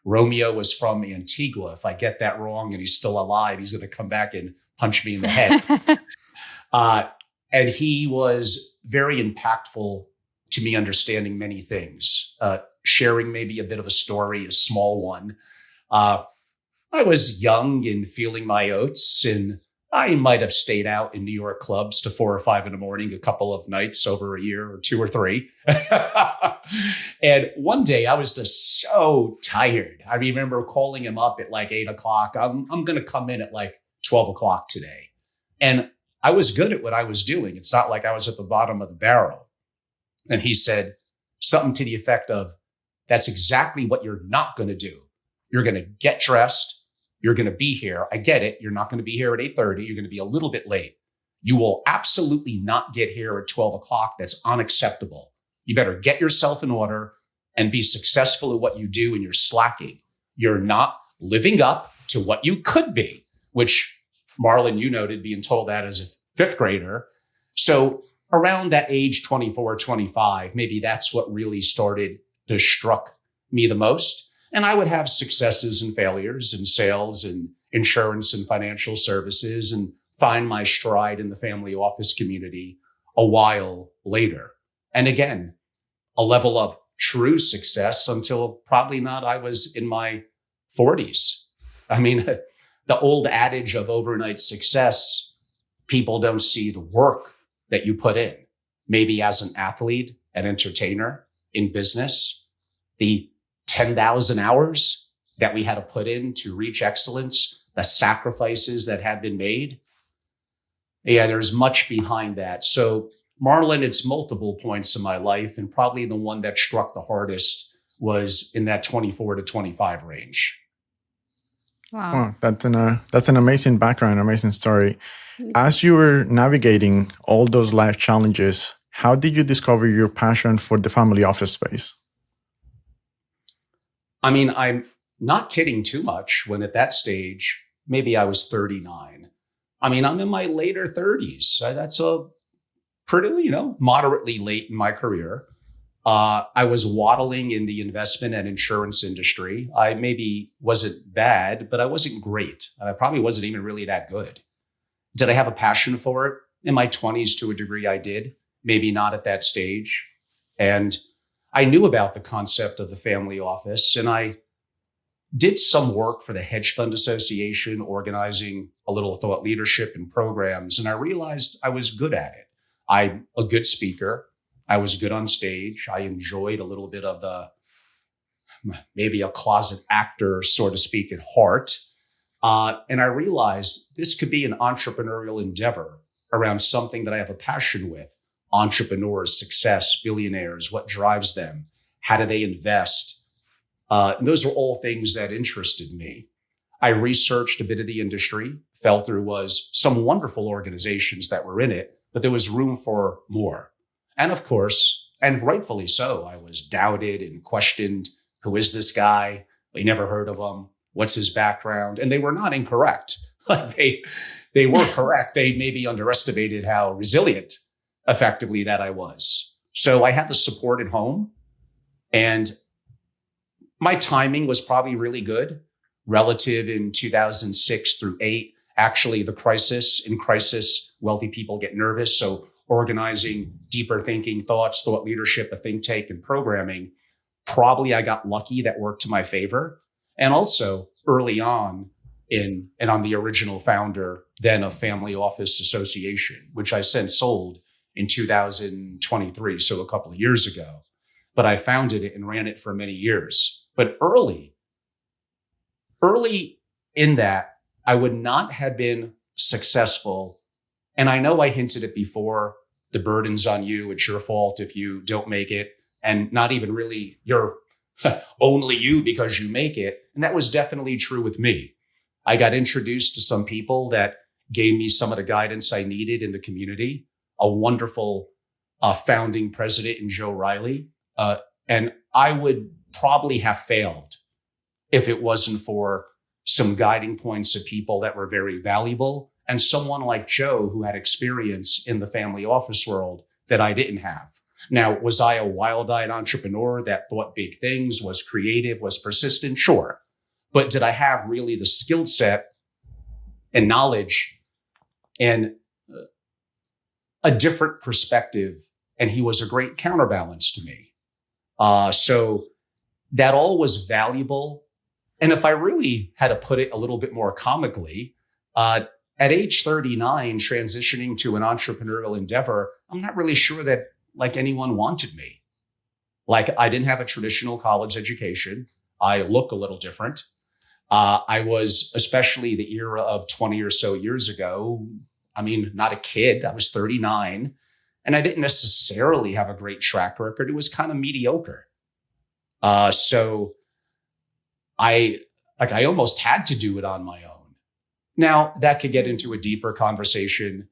Romeo was from Antigua. If I get that wrong and he's still alive, he's going to come back and punch me in the head. And he was very impactful to me understanding many things, sharing maybe a bit of a story, a small one. I was young and feeling my oats, and I might have stayed out in New York clubs to 4 or 5 in the morning a couple of nights over a year, or 2 or 3. And one day I was just so tired. I remember calling him up at like 8 o'clock. I'm going to come in at like 12 o'clock today. And I was good at what I was doing. It's not like I was at the bottom of the barrel. And he said something to the effect of, that's exactly what you're not going to do. You're going to get dressed. You're going to be here. I get it. You're not going to be here at 8:30. You're going to be a little bit late. You will absolutely not get here at 12 o'clock. That's unacceptable. You better get yourself in order and be successful at what you do, and you're slacking. You're not living up to what you could be, which Marlon, you noted being told that as a 5th grader. So around that age, 24, 25, maybe that's what really started to struck me the most. And I would have successes and failures in sales and insurance and financial services, and find my stride in the family office community a while later. And again, a level of true success until probably not I was in my 40s. I mean, the old adage of overnight success, people don't see the work that you put in. Maybe as an athlete, an entertainer, in business, the 10,000 hours that we had to put in to reach excellence, the sacrifices that have been made. Yeah, there's much behind that. So Marlon, it's multiple points in my life, and probably the one that struck the hardest was in that 24 to 25 range. Wow. Oh, that's an amazing background, amazing story. As you were navigating all those life challenges, how did you discover your passion for the family office space? I mean, I'm not kidding too much when at that stage, maybe I was 39. I mean, I'm in my later 30s. That's a pretty, moderately late in my career. I was waddling in the investment and insurance industry. I maybe wasn't bad, but I wasn't great. I probably wasn't even really that good. Did I have a passion for it? In my 20s, to a degree, I did. Maybe not at that stage. And I knew about the concept of the family office, and I did some work for the Hedge Fund Association, organizing a little thought leadership and programs. And I realized I was good at it. I'm a good speaker. I was good on stage. I enjoyed a little bit of maybe a closet actor, so to speak, at heart. And I realized this could be an entrepreneurial endeavor around something that I have a passion with. Entrepreneurs, success, billionaires, what drives them? How do they invest? And those are all things that interested me. I researched a bit of the industry, felt there was some wonderful organizations that were in it, but there was room for more. And of course, and rightfully so, I was doubted and questioned. Who is this guy? I never heard of him. What's his background? And they were not incorrect. They were correct. They maybe underestimated how resilient effectively that I was. So I had the support at home, and my timing was probably really good relative in 2006 through 8. Actually, in crisis, wealthy people get nervous. So organizing deeper thinking thoughts, thought leadership, a think tank, and programming, probably I got lucky. That worked to my favor. And also early on and I'm the original founder then of Family Office Association, which I since sold in 2023, so a couple of years ago. But I founded it and ran it for many years. But early in that, I would not have been successful. And I know I hinted it before, the burden's on you. It's your fault if you don't make it. And not even really you're only you because you make it. And that was definitely true with me. I got introduced to some people that gave me some of the guidance I needed in the community. A wonderful founding president in Joe Riley. And I would probably have failed if it wasn't for some guiding points of people that were very valuable, and someone like Joe who had experience in the family office world that I didn't have. Now, was I a wild-eyed entrepreneur that thought big things, was creative, was persistent? Sure. But did I have really the skill set and knowledge and a different perspective? And he was a great counterbalance to me. So that all was valuable. And if I really had to put it a little bit more comically, at age 39, transitioning to an entrepreneurial endeavor, I'm not really sure that like anyone wanted me. Like I didn't have a traditional college education. I look a little different. I was, especially the era of 20 or so years ago, I mean, not a kid. I was 39 and I didn't necessarily have a great track record. It was kind of mediocre. So I almost had to do it on my own. Now that could get into a deeper conversation.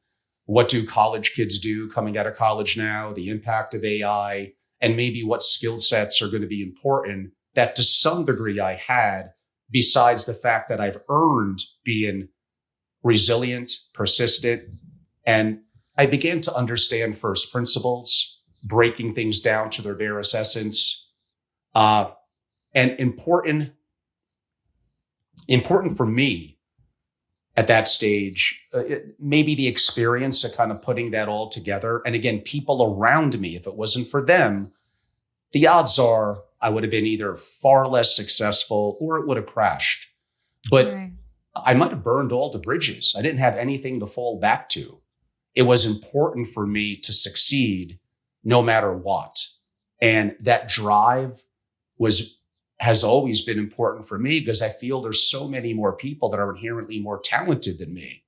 What do college kids do coming out of college now? The impact of AI and maybe what skill sets are going to be important that to some degree I had, besides the fact that I've earned being resilient, persistent, and I began to understand first principles, breaking things down to their barest essence, and important for me at that stage, maybe the experience of kind of putting that all together. And again, people around me, if it wasn't for them, the odds are I would have been either far less successful or it would have crashed. But right. I might have burned all the bridges. I didn't have anything to fall back to. It was important for me to succeed no matter what. And that drive has always been important for me because I feel there's so many more people that are inherently more talented than me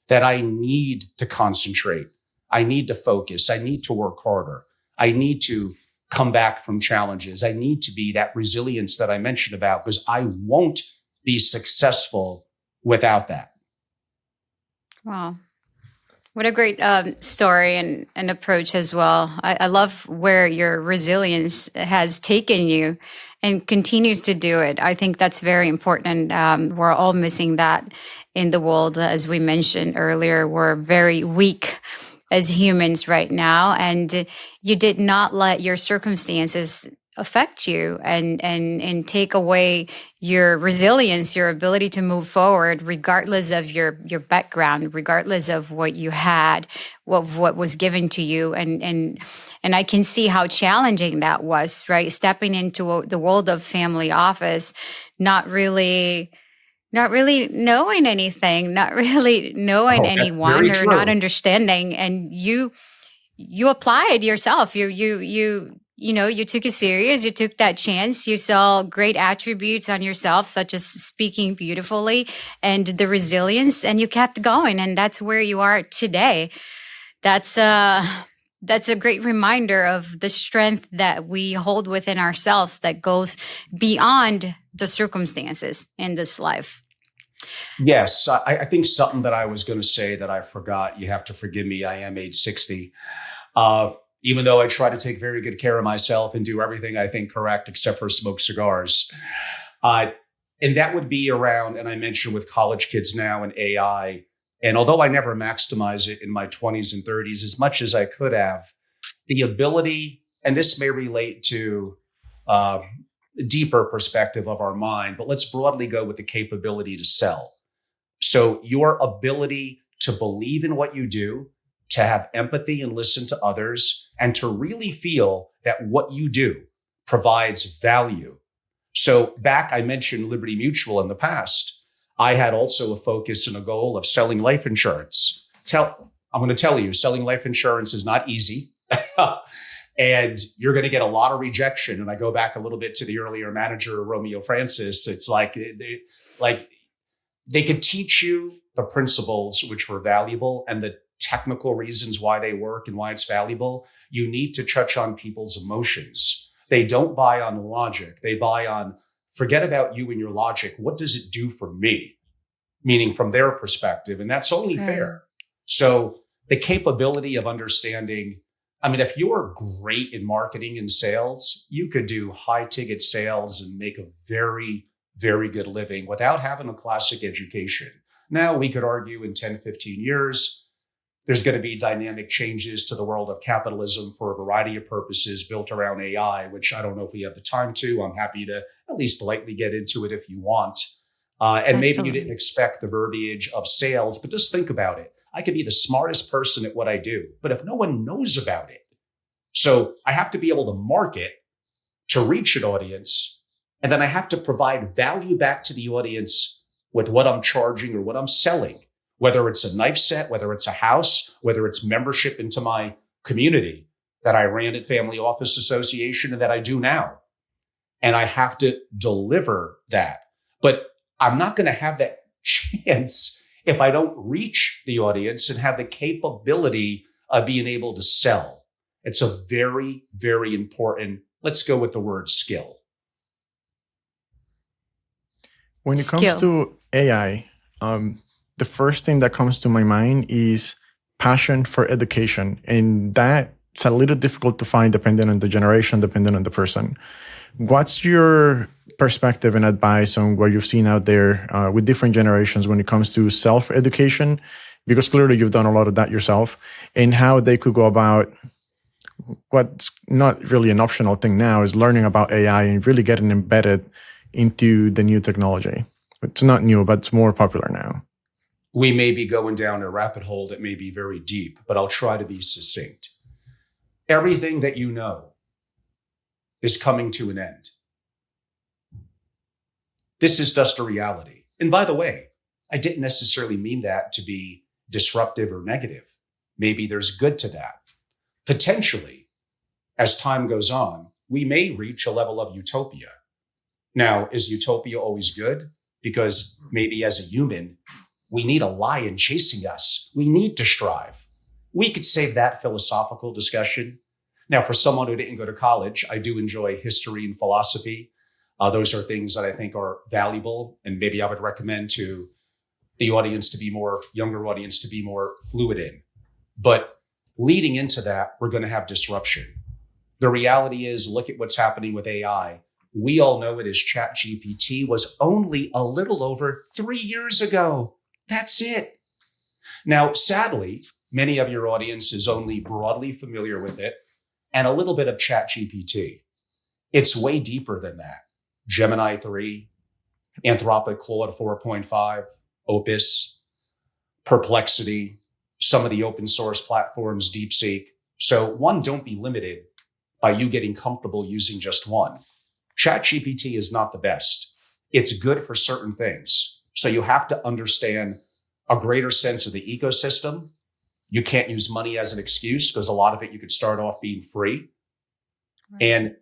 that I need to concentrate. I need to focus. I need to work harder. I need to come back from challenges. I need to be that resilience that I mentioned about because I won't be successful without that. Wow. What a great story and approach as well. I love where your resilience has taken you and continues to do it. I think that's very important. We're all missing that in the world. As we mentioned earlier, we're very weak as humans right now. And you did not let your circumstances affect you and take away your resilience, your ability to move forward, regardless of your background, regardless of what you had, what was given to you. And I can see how challenging that was, right? Stepping into the world of family office, not really knowing anything, not really knowing anyone or not understanding. And you applied yourself. You took it serious. You took that chance. You saw great attributes on yourself, such as speaking beautifully and the resilience, and you kept going. And that's where you are today. That's a great reminder of the strength that we hold within ourselves that goes beyond the circumstances in this life. Yes, I think something that I was going to say that I forgot. You have to forgive me. I am age 60. Even though I try to take very good care of myself and do everything I think correct, except for smoke cigars. And that would be around, and I mentioned with college kids now and AI. And although I never maximize it in my 20s and 30s as much as I could have, the ability, and this may relate to a deeper perspective of our mind, but let's broadly go with the capability to sell. So your ability to believe in what you do, to have empathy and listen to others, and to really feel that what you do provides value. So back, I mentioned Liberty Mutual in the past. I had also a focus and a goal of selling life insurance. I'm going to tell you, selling life insurance is not easy. And you're going to get a lot of rejection. And I go back a little bit to the earlier manager, Romeo Francis. It's like they could teach you the principles which were valuable and the technical reasons why they work and why it's valuable. You need to touch on people's emotions. They don't buy on logic. They buy on, forget about you and your logic. What does it do for me? Meaning from their perspective. And that's only fair. So the capability of understanding, I mean, if you're great in marketing and sales, you could do high ticket sales and make a very, very good living without having a classic education. Now, we could argue in 10, 15 years, there's going to be dynamic changes to the world of capitalism for a variety of purposes built around AI, which I don't know if we have the time to. I'm happy to at least lightly get into it if you want. And maybe you didn't expect the verbiage of sales, but just think about it. I could be the smartest person at what I do, but if no one knows about it, so I have to be able to market to reach an audience, and then I have to provide value back to the audience with what I'm charging or what I'm selling, whether it's a knife set, whether it's a house, whether it's membership into my community that I ran at Family Office Association and that I do now. And I have to deliver that. But I'm not going to have that chance if I don't reach the audience and have the capability of being able to sell. It's a very, very important, let's go with the word skill. When it comes to AI, the first thing that comes to my mind is passion for education. And that's a little difficult to find depending on the generation, depending on the person. What's your perspective and advice on what you've seen out there with different generations when it comes to self-education? Because clearly you've done a lot of that yourself, and how they could go about what's not really an optional thing now is learning about AI and really getting embedded into the new technology. It's not new, but it's more popular now. We may be going down a rabbit hole that may be very deep, but I'll try to be succinct. Everything that you know is coming to an end. This is just a reality. And by the way, I didn't necessarily mean that to be disruptive or negative. Maybe there's good to that. Potentially, as time goes on, we may reach a level of utopia. Now, is utopia always good? Because maybe as a human, we need a lion chasing us. We need to strive. We could save that philosophical discussion. Now, for someone who didn't go to college, I do enjoy history and philosophy. Those are things that I think are valuable, and maybe I would recommend to the audience to be more, younger audience to be more fluid in. But leading into that, we're going to have disruption. The reality is, look at what's happening with AI. We all know it as ChatGPT was only a little over 3 years ago. That's it. Now, sadly, many of your audience is only broadly familiar with it and a little bit of ChatGPT. It's way deeper than that. Gemini 3, Anthropic Claude 4.5, Opus, Perplexity, some of the open source platforms, DeepSeek. So one, don't be limited by you getting comfortable using just one. ChatGPT is not the best. It's good for certain things. So you have to understand a greater sense of the ecosystem. You can't use money as an excuse because a lot of it you could start off being free. Right. And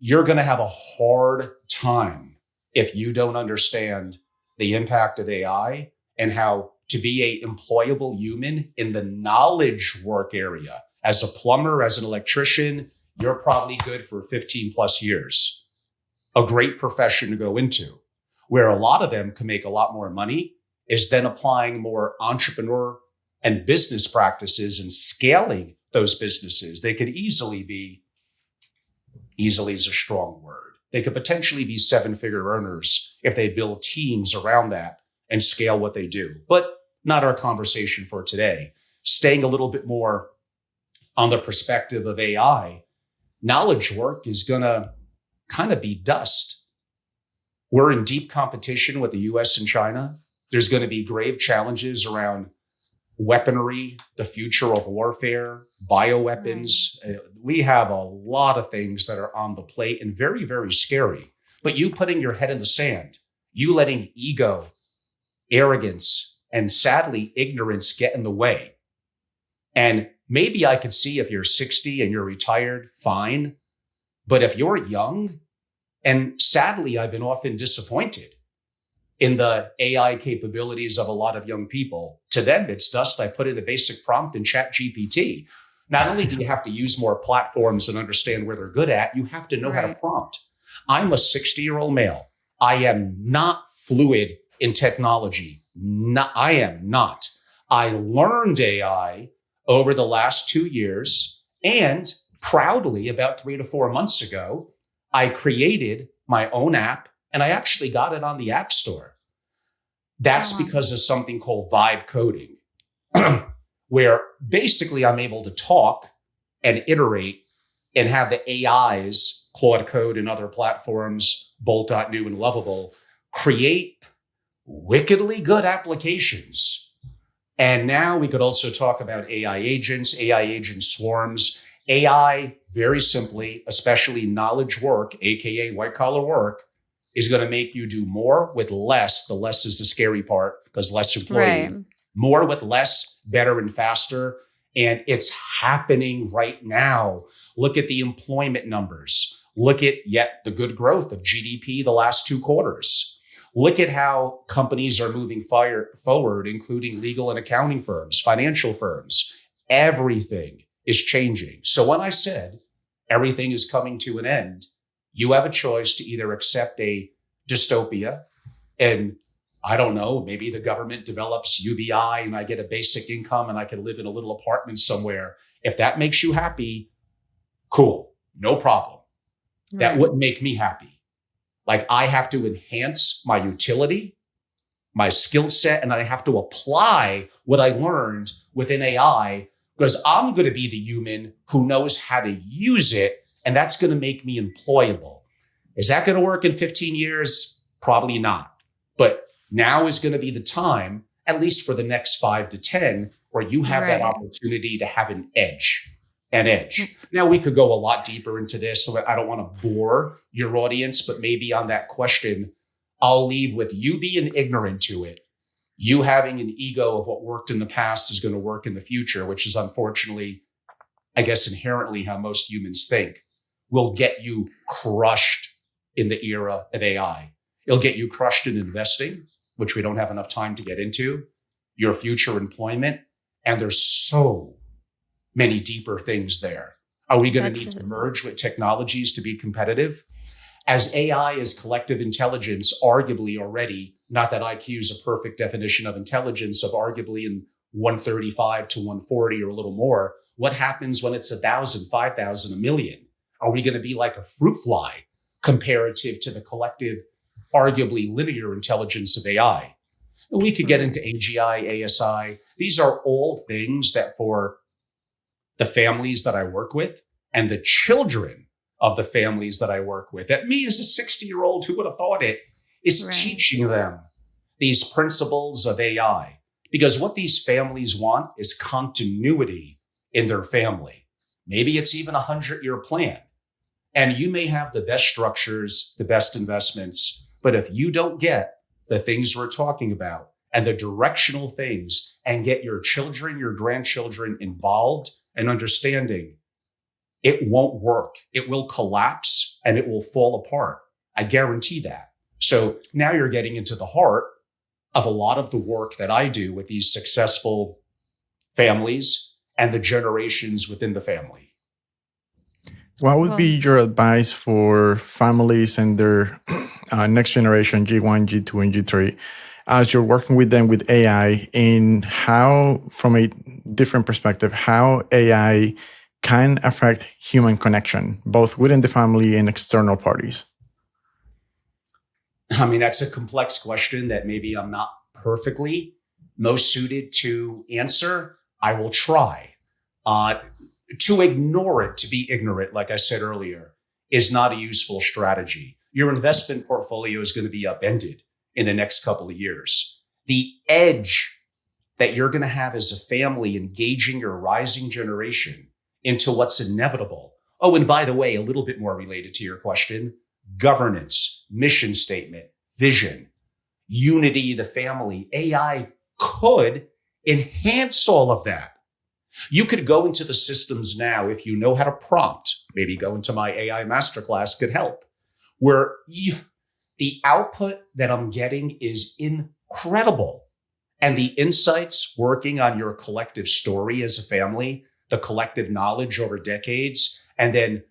you're going to have a hard time if you don't understand the impact of AI and how to be a employable human in the knowledge work area. As a plumber, as an electrician, you're probably good for 15 plus years. A great profession to go into. Where a lot of them can make a lot more money is then applying more entrepreneur and business practices and scaling those businesses. They could easily is a strong word. They could potentially be 7-figure earners if they build teams around that and scale what they do. But not our conversation for today. Staying a little bit more on the perspective of AI, knowledge work is going to kind of be dust. We're in deep competition with the US and China. There's going to be grave challenges around weaponry, the future of warfare, bioweapons. We have a lot of things that are on the plate and very, very scary. But you putting your head in the sand, you letting ego, arrogance, and sadly, ignorance get in the way. And maybe I could see if you're 60 and you're retired, fine. But if you're young, and sadly, I've been often disappointed in the AI capabilities of a lot of young people. To them, it's dust. I put in the basic prompt in ChatGPT. Not only do you have to use more platforms and understand where they're good at, you have to know how to prompt. I'm a 60-year-old male. I am not fluid in technology. I am not. I learned AI over the last 2 years. And proudly, about 3 to 4 months ago, I created my own app and I actually got it on the App Store. That's because of something called vibe coding, where basically I'm able to talk and iterate and have the AIs, Claude Code and other platforms, Bolt.new and Lovable, create wickedly good applications. And now we could also talk about AI agents, AI agent swarms, AI, very simply, especially knowledge work, AKA white collar work, is going to make you do more with less. The less is the scary part because less employee. Right. More with less, better and faster. And it's happening right now. Look at the employment numbers. Look at yet the good growth of GDP the last 2 quarters. Look at how companies are moving forward, including legal and accounting firms, financial firms. Everything is changing. So when I said everything is coming to an end, you have a choice to either accept a dystopia and I don't know, maybe the government develops UBI and I get a basic income and I can live in a little apartment somewhere. If that makes you happy, cool, no problem. Right. That wouldn't make me happy. Like I have to enhance my utility, my skill set, and I have to apply what I learned within AI because I'm going to be the human who knows how to use it. And that's going to make me employable. Is that going to work in 15 years? Probably not. But now is going to be the time, at least for the next 5 to 10, where you have that opportunity to have an edge. Now, we could go a lot deeper into this, so I don't want to bore your audience, but maybe on that question, I'll leave with you being ignorant to it. You having an ego of what worked in the past is going to work in the future, which is unfortunately, I guess, inherently how most humans think, will get you crushed in the era of AI. It'll get you crushed in investing, which we don't have enough time to get into, your future employment. And there's so many deeper things there. Are we going to need to merge with technologies to be competitive? As AI is collective intelligence, arguably already, not that IQ is a perfect definition of intelligence, of arguably in 135 to 140 or a little more, what happens when it's 1,000, 5,000, 1,000,000? Are we going to be like a fruit fly comparative to the collective, arguably linear intelligence of AI? And we could get into AGI, ASI. These are all things that for the families that I work with and the children of the families that I work with, that me as a 60-year-old, who would have thought it, is teaching them these principles of AI. Because what these families want is continuity in their family. Maybe it's even a 100-year plan. And you may have the best structures, the best investments, but if you don't get the things we're talking about and the directional things and get your children, your grandchildren involved and understanding, it won't work. It will collapse and it will fall apart. I guarantee that. So now you're getting into the heart of a lot of the work that I do with these successful families and the generations within the family. What would be your advice for families and their next generation, G1, G2, and G3, as you're working with them with AI, in how, from a different perspective, how AI can affect human connection, both within the family and external parties? I mean, that's a complex question that maybe I'm not perfectly most suited to answer. I will try. To ignore it, to be ignorant, like I said earlier, is not a useful strategy. Your investment portfolio is going to be upended in the next couple of years. The edge that you're going to have as a family engaging your rising generation into what's inevitable. Oh, and by the way, a little bit more related to your question, governance, mission statement, vision, unity of the family. AI could enhance all of that. You could go into the systems now if you know how to prompt. Maybe go into my AI masterclass could help, where the output that I'm getting is incredible. And the insights working on your collective story as a family, the collective knowledge over decades, and then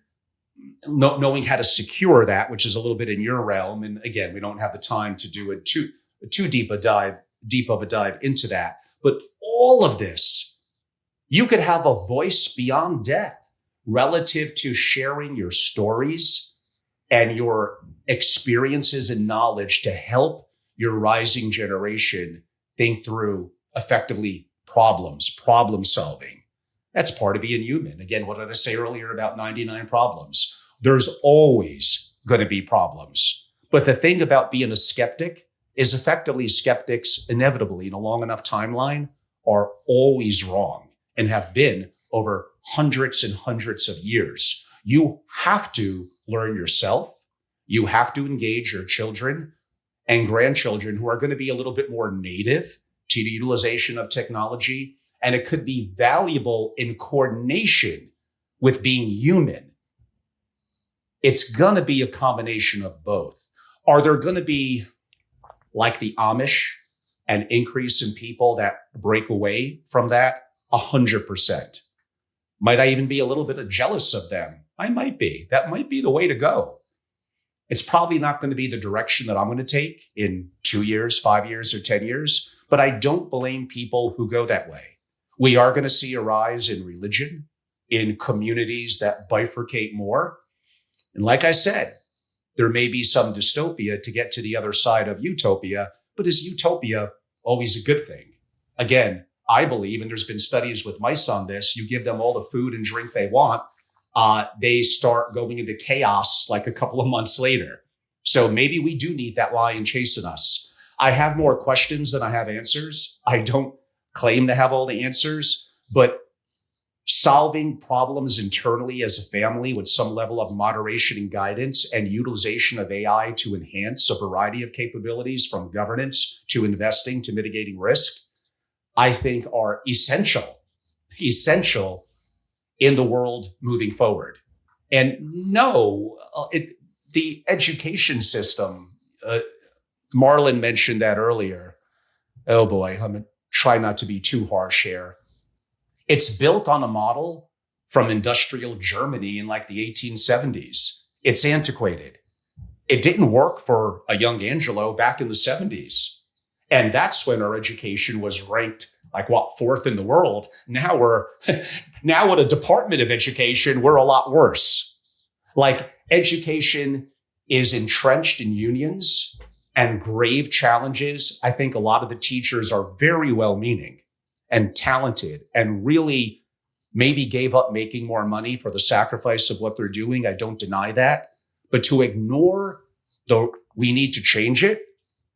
knowing how to secure that, which is a little bit in your realm. And again, we don't have the time to do too deep of a dive into that. But all of this, You could have a voice beyond death relative to sharing your stories and your experiences and knowledge to help your rising generation think through effectively problem solving. That's part of being human. Again, what did I say earlier about 99 problems? There's always going to be problems. But the thing about being a skeptic is effectively skeptics inevitably in a long enough timeline are always wrong and have been over hundreds and hundreds of years. You have to learn yourself. You have to engage your children and grandchildren who are going to be a little bit more native to the utilization of technology. And it could be valuable in coordination with being human. It's going to be a combination of both. Are there going to be, like the Amish, an increase in people that break away from that? 100%. Might I even be a little bit jealous of them? I might be. That might be the way to go. It's probably not going to be the direction that I'm going to take in 2 years, 5 years, or 10 years, but I don't blame people who go that way. We are going to see a rise in religion, in communities that bifurcate more. And like I said, there may be some dystopia to get to the other side of utopia, but is utopia always a good thing? Again, I believe, and there's been studies with mice on this, you give them all the food and drink they want, they start going into chaos like a couple of months later. So maybe we do need that lion chasing us. I have more questions than I have answers. I don't claim to have all the answers, but solving problems internally as a family with some level of moderation and guidance and utilization of AI to enhance a variety of capabilities from governance to investing to mitigating risk, I think are essential in the world moving forward. And no, the education system, Marlon mentioned that earlier. Oh boy, I'm going to try not to be too harsh here. It's built on a model from industrial Germany in like the 1870s. It's antiquated. It didn't work for a young Angelo back in the 70s. And that's when our education was ranked like fourth in the world. Now with a Department of Education, we're a lot worse. Like education is entrenched in unions and grave challenges. I think a lot of the teachers are very well-meaning and talented and really maybe gave up making more money for the sacrifice of what they're doing. I don't deny that. But to ignore we need to change it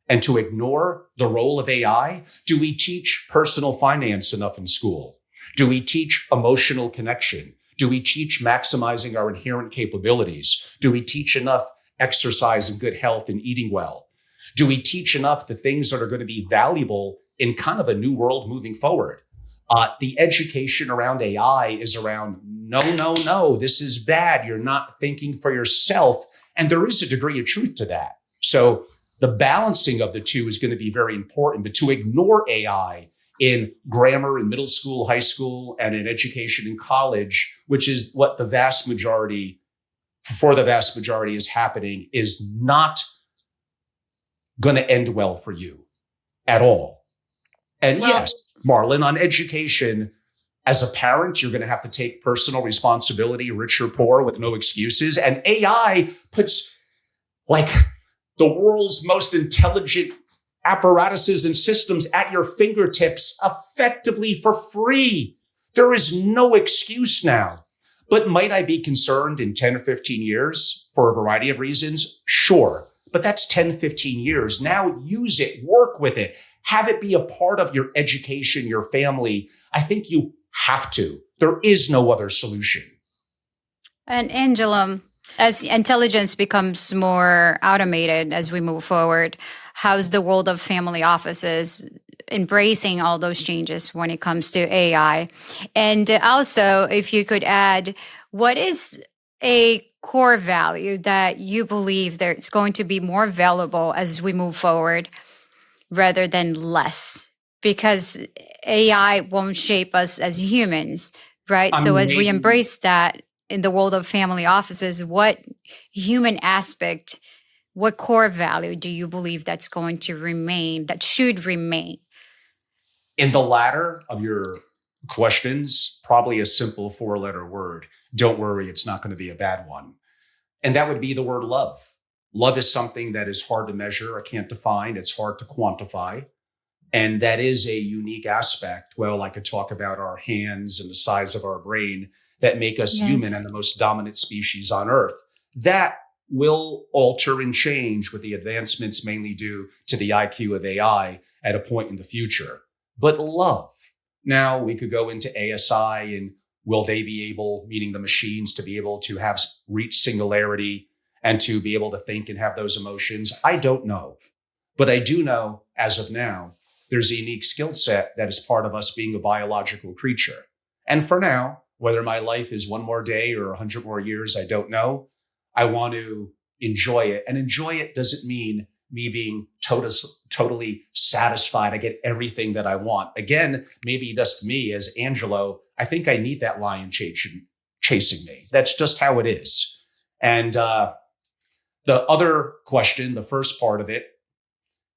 and to ignore the role of AI, do we teach personal finance enough in school? Do we teach emotional connection? Do we teach maximizing our inherent capabilities? Do we teach enough exercise and good health and eating well? Do we teach enough the things that are going to be valuable in kind of a new world moving forward? The education around AI is around, no, this is bad. You're not thinking for yourself. And there is a degree of truth to that. So the balancing of the two is going to be very important. But to ignore AI in grammar in middle school, high school, and in education in college, which is what the vast majority is happening, is not going to end well for you at all. And yes, Marlon, on education, as a parent, you're going to have to take personal responsibility, rich or poor, with no excuses. And AI puts like the world's most intelligent apparatuses and systems at your fingertips effectively for free. There is no excuse now. But might I be concerned in 10 or 15 years for a variety of reasons? Sure. But that's 10, 15 years. Now use it, work with it, have it be a part of your education, your family. I think you have to. There is no other solution. And Angela, as intelligence becomes more automated as we move forward, how's the world of family offices embracing all those changes when it comes to AI? And also, if you could add, what is a core value that you believe that it's going to be more valuable as we move forward rather than less? Because AI won't shape us as humans, right? So as we embrace that in the world of family offices, what human aspect, what core value do you believe that's going to remain, that should remain? In the latter of your questions, probably a simple 4-letter word. Don't worry, it's not going to be a bad one. And that would be the word love. Love is something that is hard to measure. I can't define. It's hard to quantify. And that is a unique aspect. Well, I could talk about our hands and the size of our brain that make us human and the most dominant species on Earth. That will alter and change with the advancements mainly due to the IQ of AI at a point in the future. But love. Now we could go into ASI and will they be able, meaning the machines, to be able to have reach singularity and to be able to think and have those emotions? I don't know. But I do know, as of now, there's a unique skill set that is part of us being a biological creature. And for now, whether my life is one more day or 100 more years, I don't know. I want to enjoy it. And enjoy it doesn't mean me being totally satisfied. I get everything that I want. Again, maybe just me as Angelo, I think I need that lion chasing me. That's just how it is. And the other question, the first part of it,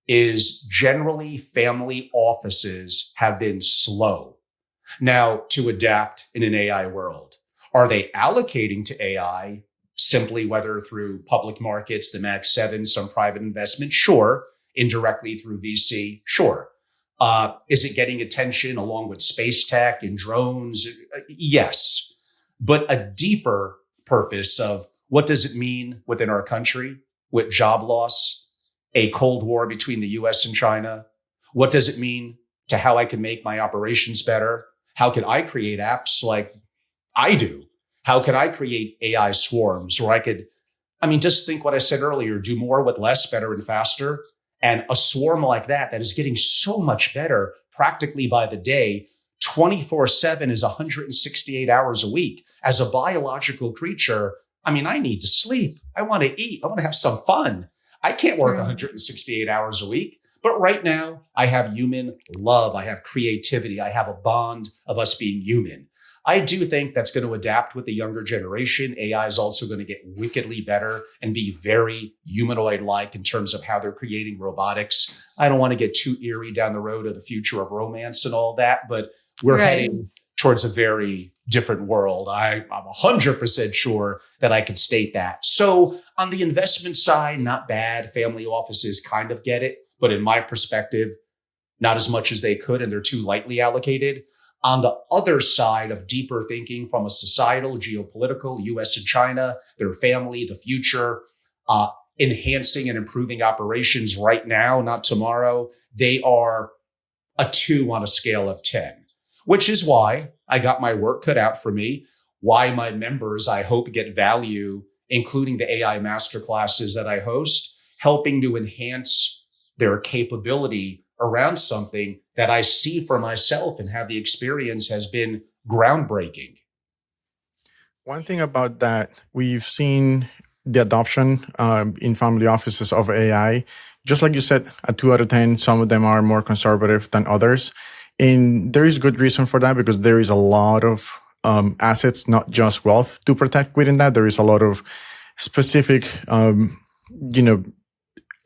is generally family offices have been slow now to adapt in an AI world. Are they allocating to AI simply, whether through public markets, the Mag 7, some private investment? Sure. Indirectly through VC? Sure. Is it getting attention along with space tech and drones? Yes. But a deeper purpose of what does it mean within our country with job loss, a Cold War between the US and China? What does it mean to how I can make my operations better? How can I create apps like I do? How could I create AI swarms where just think what I said earlier, do more with less, better and faster. And a swarm like that is getting so much better practically by the day, 24/7 is 168 hours a week. As a biological creature, I need to sleep. I want to eat. I want to have some fun. I can't work 168 hours a week. But right now, I have human love. I have creativity. I have a bond of us being human. I do think that's going to adapt with the younger generation. AI is also going to get wickedly better and be very humanoid-like in terms of how they're creating robotics. I don't want to get too eerie down the road of the future of romance and all that, but we're heading towards a very different world. I'm 100% sure that I can state that. So on the investment side, not bad. Family offices kind of get it, but in my perspective, not as much as they could, and they're too lightly allocated. On the other side of deeper thinking from a societal, geopolitical, US and China, their family, the future, enhancing and improving operations right now, not tomorrow, they are a 2 on a scale of 10, which is why I got my work cut out for me, why my members, I hope, get value, including the AI masterclasses that I host, helping to enhance their capability around something that I see for myself and have the experience has been groundbreaking. One thing about that, we've seen the adoption in family offices of AI. Just like you said, a 2 out of 10, some of them are more conservative than others. And there is good reason for that because there is a lot of assets, not just wealth, to protect within that. There is a lot of specific,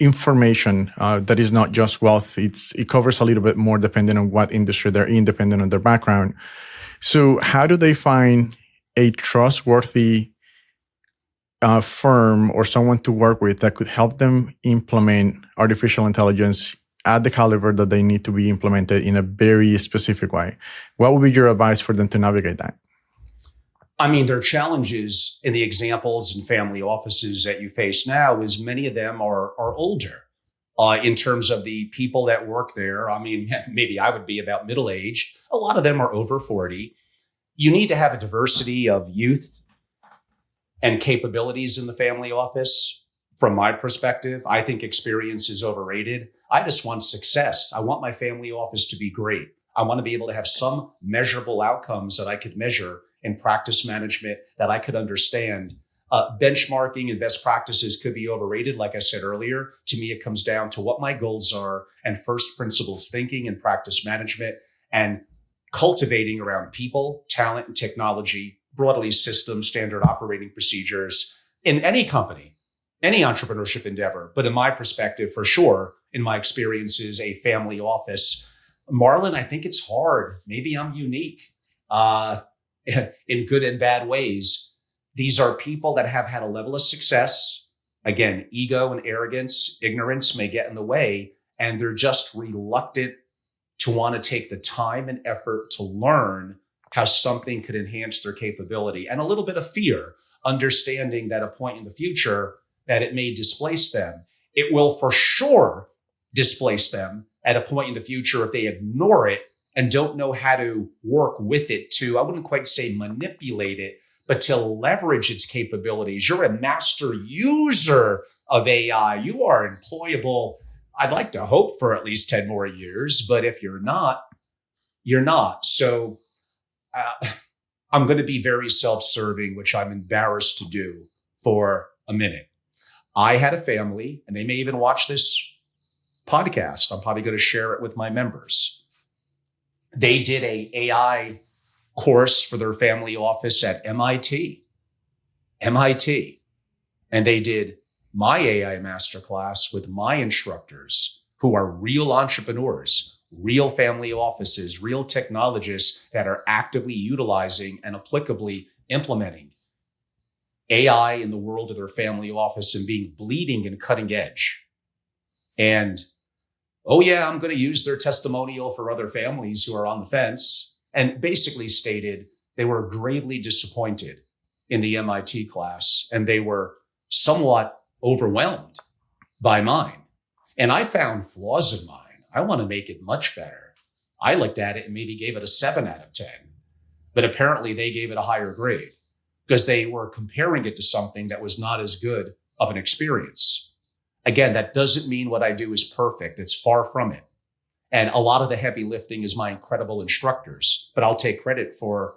information that is not just wealth. It covers a little bit more depending on what industry they're in, depending on their background. So how do they find a trustworthy firm or someone to work with that could help them implement artificial intelligence at the caliber that they need to be implemented in a very specific way? What would be your advice for them to navigate that? Their challenges in the examples and family offices that you face now is many of them are older in terms of the people that work there. Maybe I would be about middle-aged. A lot of them are over 40. You need to have a diversity of youth and capabilities in the family office. From my perspective, I think experience is overrated. I just want success. I want my family office to be great. I want to be able to have some measurable outcomes that I could measure in practice management that I could understand. Benchmarking and best practices could be overrated. Like I said earlier, to me, it comes down to what my goals are and first principles thinking and practice management and cultivating around people, talent, and technology, broadly systems, standard operating procedures in any company, any entrepreneurship endeavor. But in my perspective, for sure, in my experiences, a family office Marlon, I think it's hard. Maybe I'm unique in good and bad ways. These are people that have had a level of success. Again, ego and arrogance, ignorance may get in the way, and they're just reluctant to want to take the time and effort to learn how something could enhance their capability, and a little bit of fear, understanding that at a point in the future that it may displace them. It will for sure displace them at a point in the future if they ignore it and don't know how to work with it to, I wouldn't quite say manipulate it, but to leverage its capabilities. You're a master user of AI. You are employable, I'd like to hope, for at least 10 more years. But if you're not, you're not. So I'm going to be very self-serving, which I'm embarrassed to do for a minute. I had a family, and they may even watch this podcast. I'm probably going to share it with my members. They did a AI course for their family office at MIT. And they did my AI masterclass with my instructors, who are real entrepreneurs, real family offices, real technologists that are actively utilizing and applicably implementing AI in the world of their family office and being bleeding and cutting edge. And, oh yeah, I'm going to use their testimonial for other families who are on the fence, and basically stated they were gravely disappointed in the MIT class, and they were somewhat overwhelmed by mine. And I found flaws in mine. I want to make it much better. I looked at it and maybe gave it a 7 out of 10, but apparently they gave it a higher grade because they were comparing it to something that was not as good of an experience. Again, that doesn't mean what I do is perfect. It's far from it. And a lot of the heavy lifting is my incredible instructors, but I'll take credit for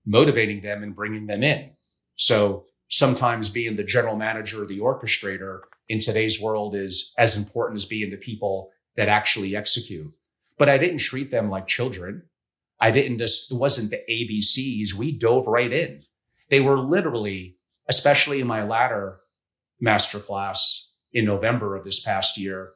motivating them and bringing them in. So sometimes being the general manager or the orchestrator in today's world is as important as being the people that actually execute. But I didn't treat them like children. It wasn't the ABCs. We dove right in. They were literally, especially in my latter masterclass in November of this past year,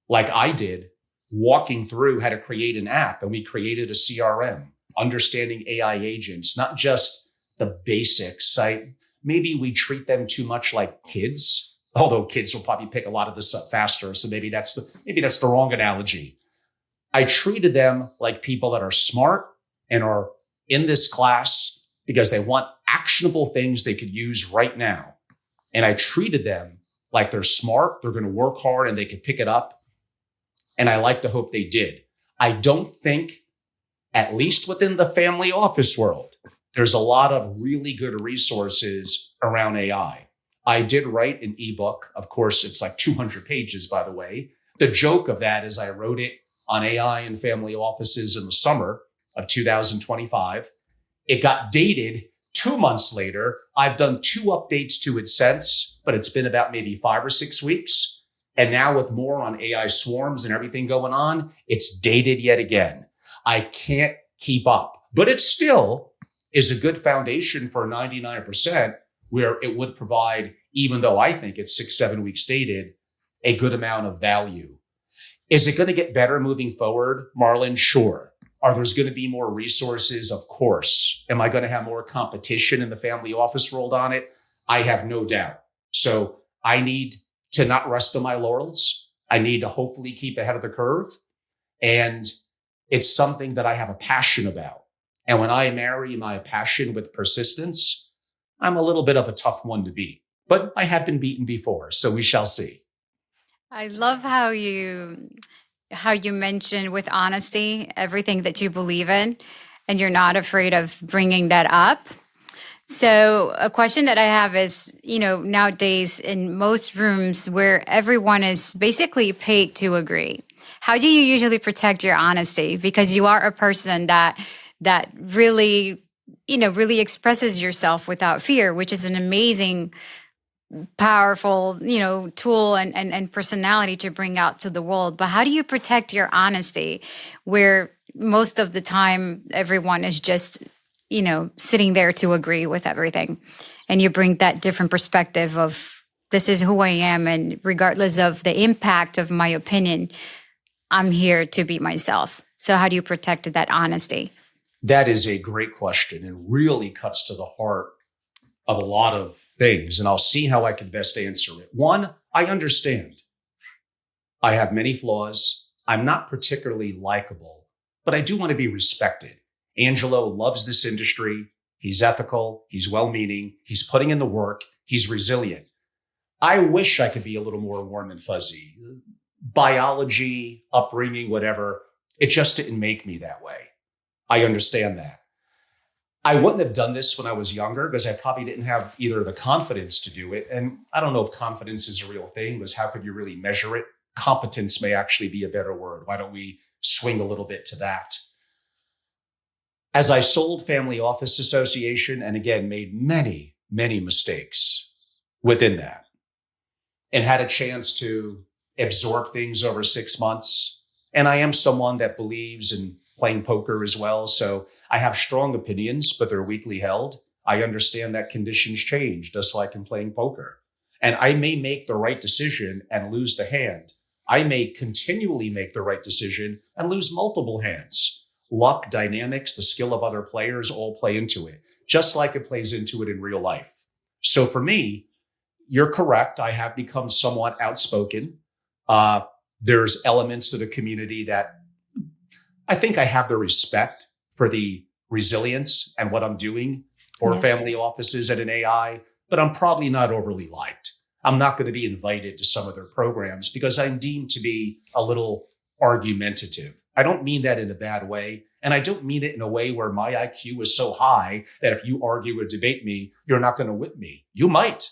like I did, walking through how to create an app. And we created a CRM, understanding AI agents, not just the basics. Maybe we treat them too much like kids, although kids will probably pick a lot of this up faster. So maybe that's the wrong analogy. I treated them like people that are smart and are in this class because they want actionable things they could use right now. And I treated them like they're smart, they're going to work hard, and they could pick it up. And I like to hope they did. I don't think, at least within the family office world, there's a lot of really good resources around AI. I did write an ebook. Of course, it's like 200 pages, by the way. The joke of that is I wrote it on AI and family offices in the summer of 2025. It got dated 2 months later. I've done 2 updates to it since, but it's been about maybe 5 or 6 weeks. And now with more on AI swarms and everything going on, it's dated yet again. I can't keep up, but it still is a good foundation for 99%, where it would provide, even though I think it's 6-7 weeks dated, a good amount of value. Is it going to get better moving forward, Marlon? Sure. Are there going to be more resources? Of course. Am I going to have more competition in the family office world on it? I have no doubt. So I need to not rest on my laurels. I need to hopefully keep ahead of the curve. And it's something that I have a passion about. And when I marry my passion with persistence, I'm a little bit of a tough one to beat. But I have been beaten before, so we shall see. I love how you mentioned with honesty everything that you believe in, and you're not afraid of bringing that up. So a question that I have is, nowadays in most rooms where everyone is basically paid to agree, how do you usually protect your honesty? Because you are a person that really, really expresses yourself without fear, which is an amazing, powerful, tool and personality to bring out to the world. But how do you protect your honesty where most of the time everyone is just, sitting there to agree with everything, and you bring that different perspective of this is who I am, and regardless of the impact of my opinion, I'm here to be myself. So how do you protect that honesty? That is a great question and really cuts to the heart of a lot of things. And I'll see how I can best answer it. One, I understand. I have many flaws. I'm not particularly likable, but I do want to be respected. Angelo loves this industry. He's ethical. He's well-meaning. He's putting in the work. He's resilient. I wish I could be a little more warm and fuzzy. Biology, upbringing, whatever. It just didn't make me that way. I understand that. I wouldn't have done this when I was younger because I probably didn't have either the confidence to do it. And I don't know if confidence is a real thing, because how could you really measure it? Competence may actually be a better word. Why don't we swing a little bit to that? As I sold Family Office Association, and again, made many, many mistakes within that, and had a chance to absorb things over 6 months. And I am someone that believes in playing poker as well. So I have strong opinions, but they're weakly held. I understand that conditions change, just like in playing poker. And I may make the right decision and lose the hand. I may continually make the right decision and lose multiple hands. Luck, dynamics, the skill of other players all play into it, just like it plays into it in real life. So for me, you're correct. I have become somewhat outspoken. There's elements of the community that I think I have the respect for the resilience and what I'm doing for family offices at an AI, but I'm probably not overly liked. I'm not going to be invited to some of their programs because I'm deemed to be a little argumentative. I don't mean that in a bad way. And I don't mean it in a way where my IQ is so high that if you argue or debate me, you're not going to whip me. You might.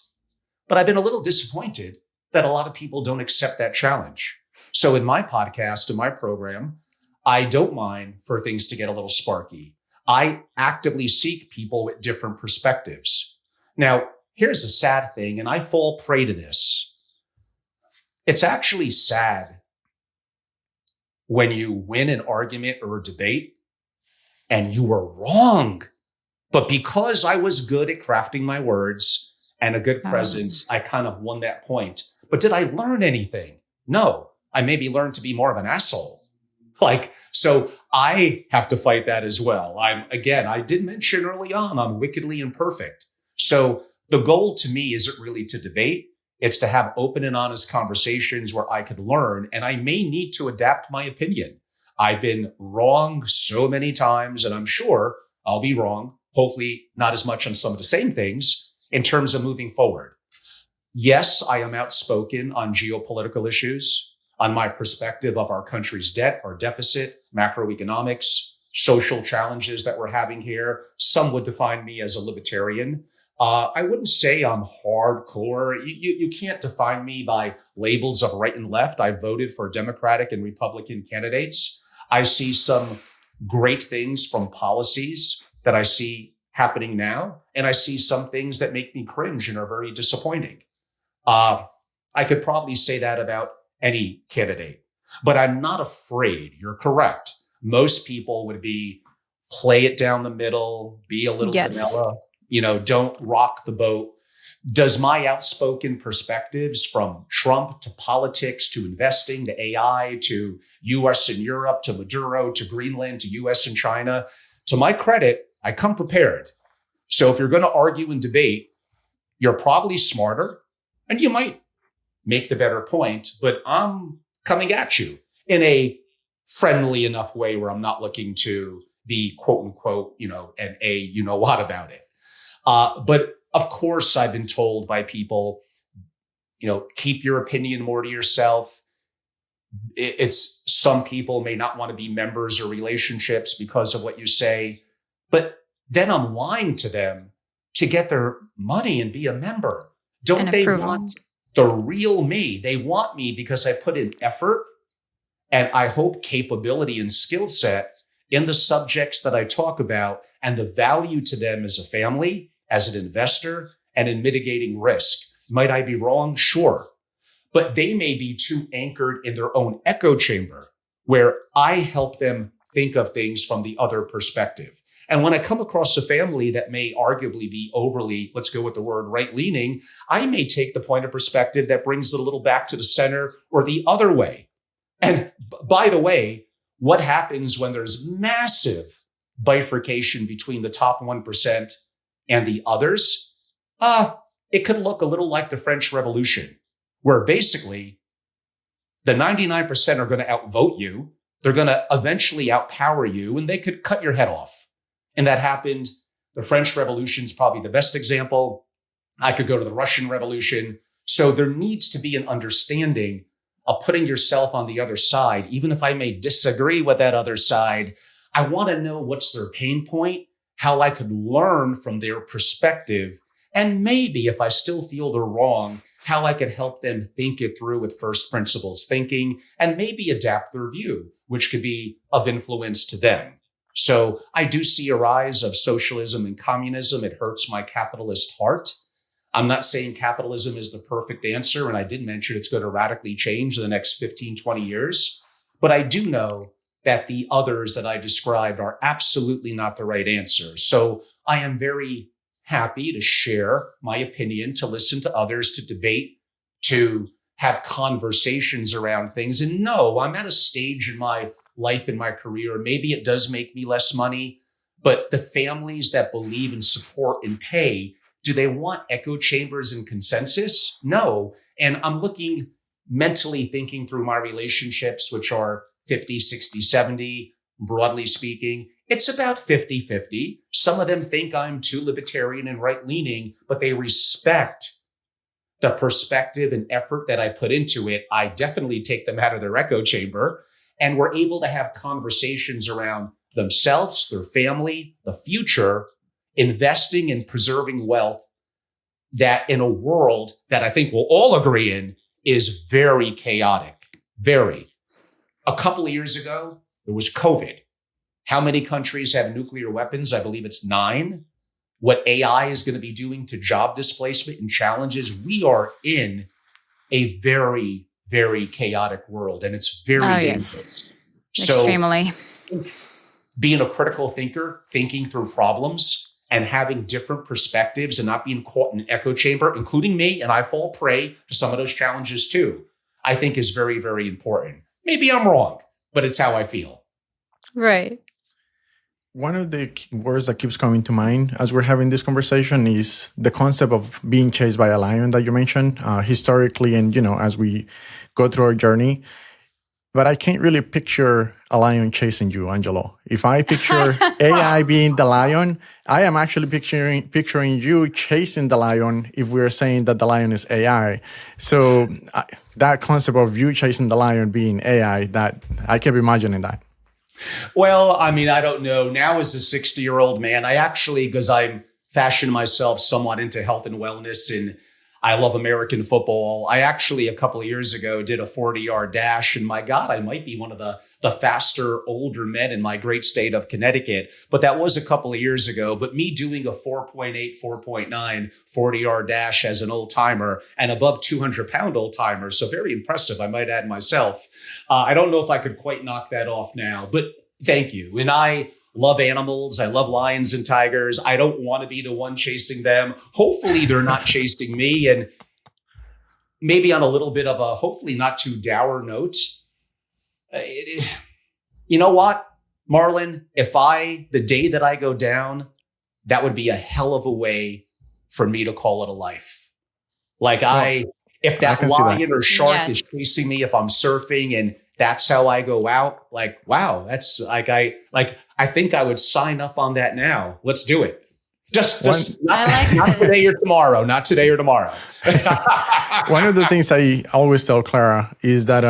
But I've been a little disappointed that a lot of people don't accept that challenge. So in my podcast, in my program, I don't mind for things to get a little sparky. I actively seek people with different perspectives. Now, here's a sad thing, and I fall prey to this. It's actually sad when you win an argument or a debate and you were wrong. But because I was good at crafting my words and a good presence, I kind of won that point. But did I learn anything? No. I maybe learned to be more of an asshole. So I have to fight that as well. I did mention early on, I'm wickedly imperfect. So the goal to me isn't really to debate. It's to have open and honest conversations where I could learn, and I may need to adapt my opinion. I've been wrong so many times, and I'm sure I'll be wrong, hopefully not as much on some of the same things in terms of moving forward. Yes, I am outspoken on geopolitical issues, on my perspective of our country's debt, our deficit, macroeconomics, social challenges that we're having here. Some would define me as a libertarian. I wouldn't say I'm hardcore. You can't define me by labels of right and left. I voted for Democratic and Republican candidates. I see some great things from policies that I see happening now, and I see some things that make me cringe and are very disappointing. I could probably say that about any candidate, but I'm not afraid. You're correct. Most people would play it down the middle, be a little vanilla, don't rock the boat. Does my outspoken perspectives from Trump to politics to investing to AI to US and Europe to Maduro to Greenland to US and China, to my credit, I come prepared. So if you're going to argue and debate, you're probably smarter and you might make the better point, but I'm coming at you in a friendly enough way where I'm not looking to be quote unquote, an what about it. But of course, I've been told by people, keep your opinion more to yourself. It's some people may not want to be members or relationships because of what you say, but then I'm lying to them to get their money and be a member. Don't they want the real me? They want me because I put in effort and I hope capability and skill set in the subjects that I talk about and the value to them as a family, as an investor, and in mitigating risk. Might I be wrong? Sure. But they may be too anchored in their own echo chamber where I help them think of things from the other perspective. And when I come across a family that may arguably be overly, let's go with the word right-leaning, I may take the point of perspective that brings it a little back to the center or the other way. And by the way, what happens when there's massive bifurcation between the top 1% and the others? It could look a little like the French Revolution, where basically the 99% are going to outvote you. They're going to eventually outpower you, and they could cut your head off. And that happened. The French Revolution is probably the best example. I could go to the Russian Revolution. So there needs to be an understanding of putting yourself on the other side. Even if I may disagree with that other side, I want to know what's their pain point, how I could learn from their perspective, and maybe if I still feel they're wrong, how I could help them think it through with first principles thinking and maybe adapt their view, which could be of influence to them. So I do see a rise of socialism and communism. It hurts my capitalist heart. I'm not saying capitalism is the perfect answer, and I did mention it's going to radically change in the next 15, 20 years. But I do know that the others that I described are absolutely not the right answer. So I am very happy to share my opinion, to listen to others, to debate, to have conversations around things. And no, I'm at a stage in my life, in my career, maybe it does make me less money, but the families that believe and support and pay, do they want echo chambers and consensus? No. And I'm mentally thinking through my relationships, which are 50, 60, 70, broadly speaking. It's about 50-50. Some of them think I'm too libertarian and right-leaning, but they respect the perspective and effort that I put into it. I definitely take them out of their echo chamber, and we're able to have conversations around themselves, their family, the future, investing and preserving wealth that in a world that I think we'll all agree in is very chaotic, very. A couple of years ago, there was COVID. How many countries have nuclear weapons? I believe it's 9. What AI is going to be doing to job displacement and challenges. We are in a very, very chaotic world, and it's very dangerous. Yes. Extremely. So being a critical thinker, thinking through problems and having different perspectives and not being caught in an echo chamber, including me, and I fall prey to some of those challenges too, I think is very, very important. Maybe I'm wrong, but it's how I feel. Right. One of the words that keeps coming to mind as we're having this conversation is the concept of being chased by a lion that you mentioned historically, and as we go through our journey. But I can't really picture a lion chasing you, Angelo. If I picture AI being the lion, I am actually picturing you chasing the lion if we're saying that the lion is AI. So that concept of you chasing the lion being AI, that I kept imagining that. Well, I mean, I don't know. Now as a 60-year-old man, I actually, because I'm fashioned myself somewhat into health and wellness, and I love American football. I actually, a couple of years ago, did a 40-yard dash, and my God, I might be one of the faster, older men in my great state of Connecticut. But that was a couple of years ago. But me doing a 4.8, 4.9 40-yard dash as an old timer and above 200-pound old timer. So very impressive, I might add myself. I don't know if I could quite knock that off now, but thank you. And I love animals. I love lions and tigers. I don't want to be the one chasing them. Hopefully they're not chasing me. And maybe on a little bit of a hopefully not too dour note, you know what, Marlon, the day that I go down, that would be a hell of a way for me to call it a life. Like if that lion or shark is chasing me, if I'm surfing and that's how I go out, like, wow, that's like, I think I would sign up on that now. Let's do it. Just not today or tomorrow, not today or tomorrow. One of the things I always tell Clara is that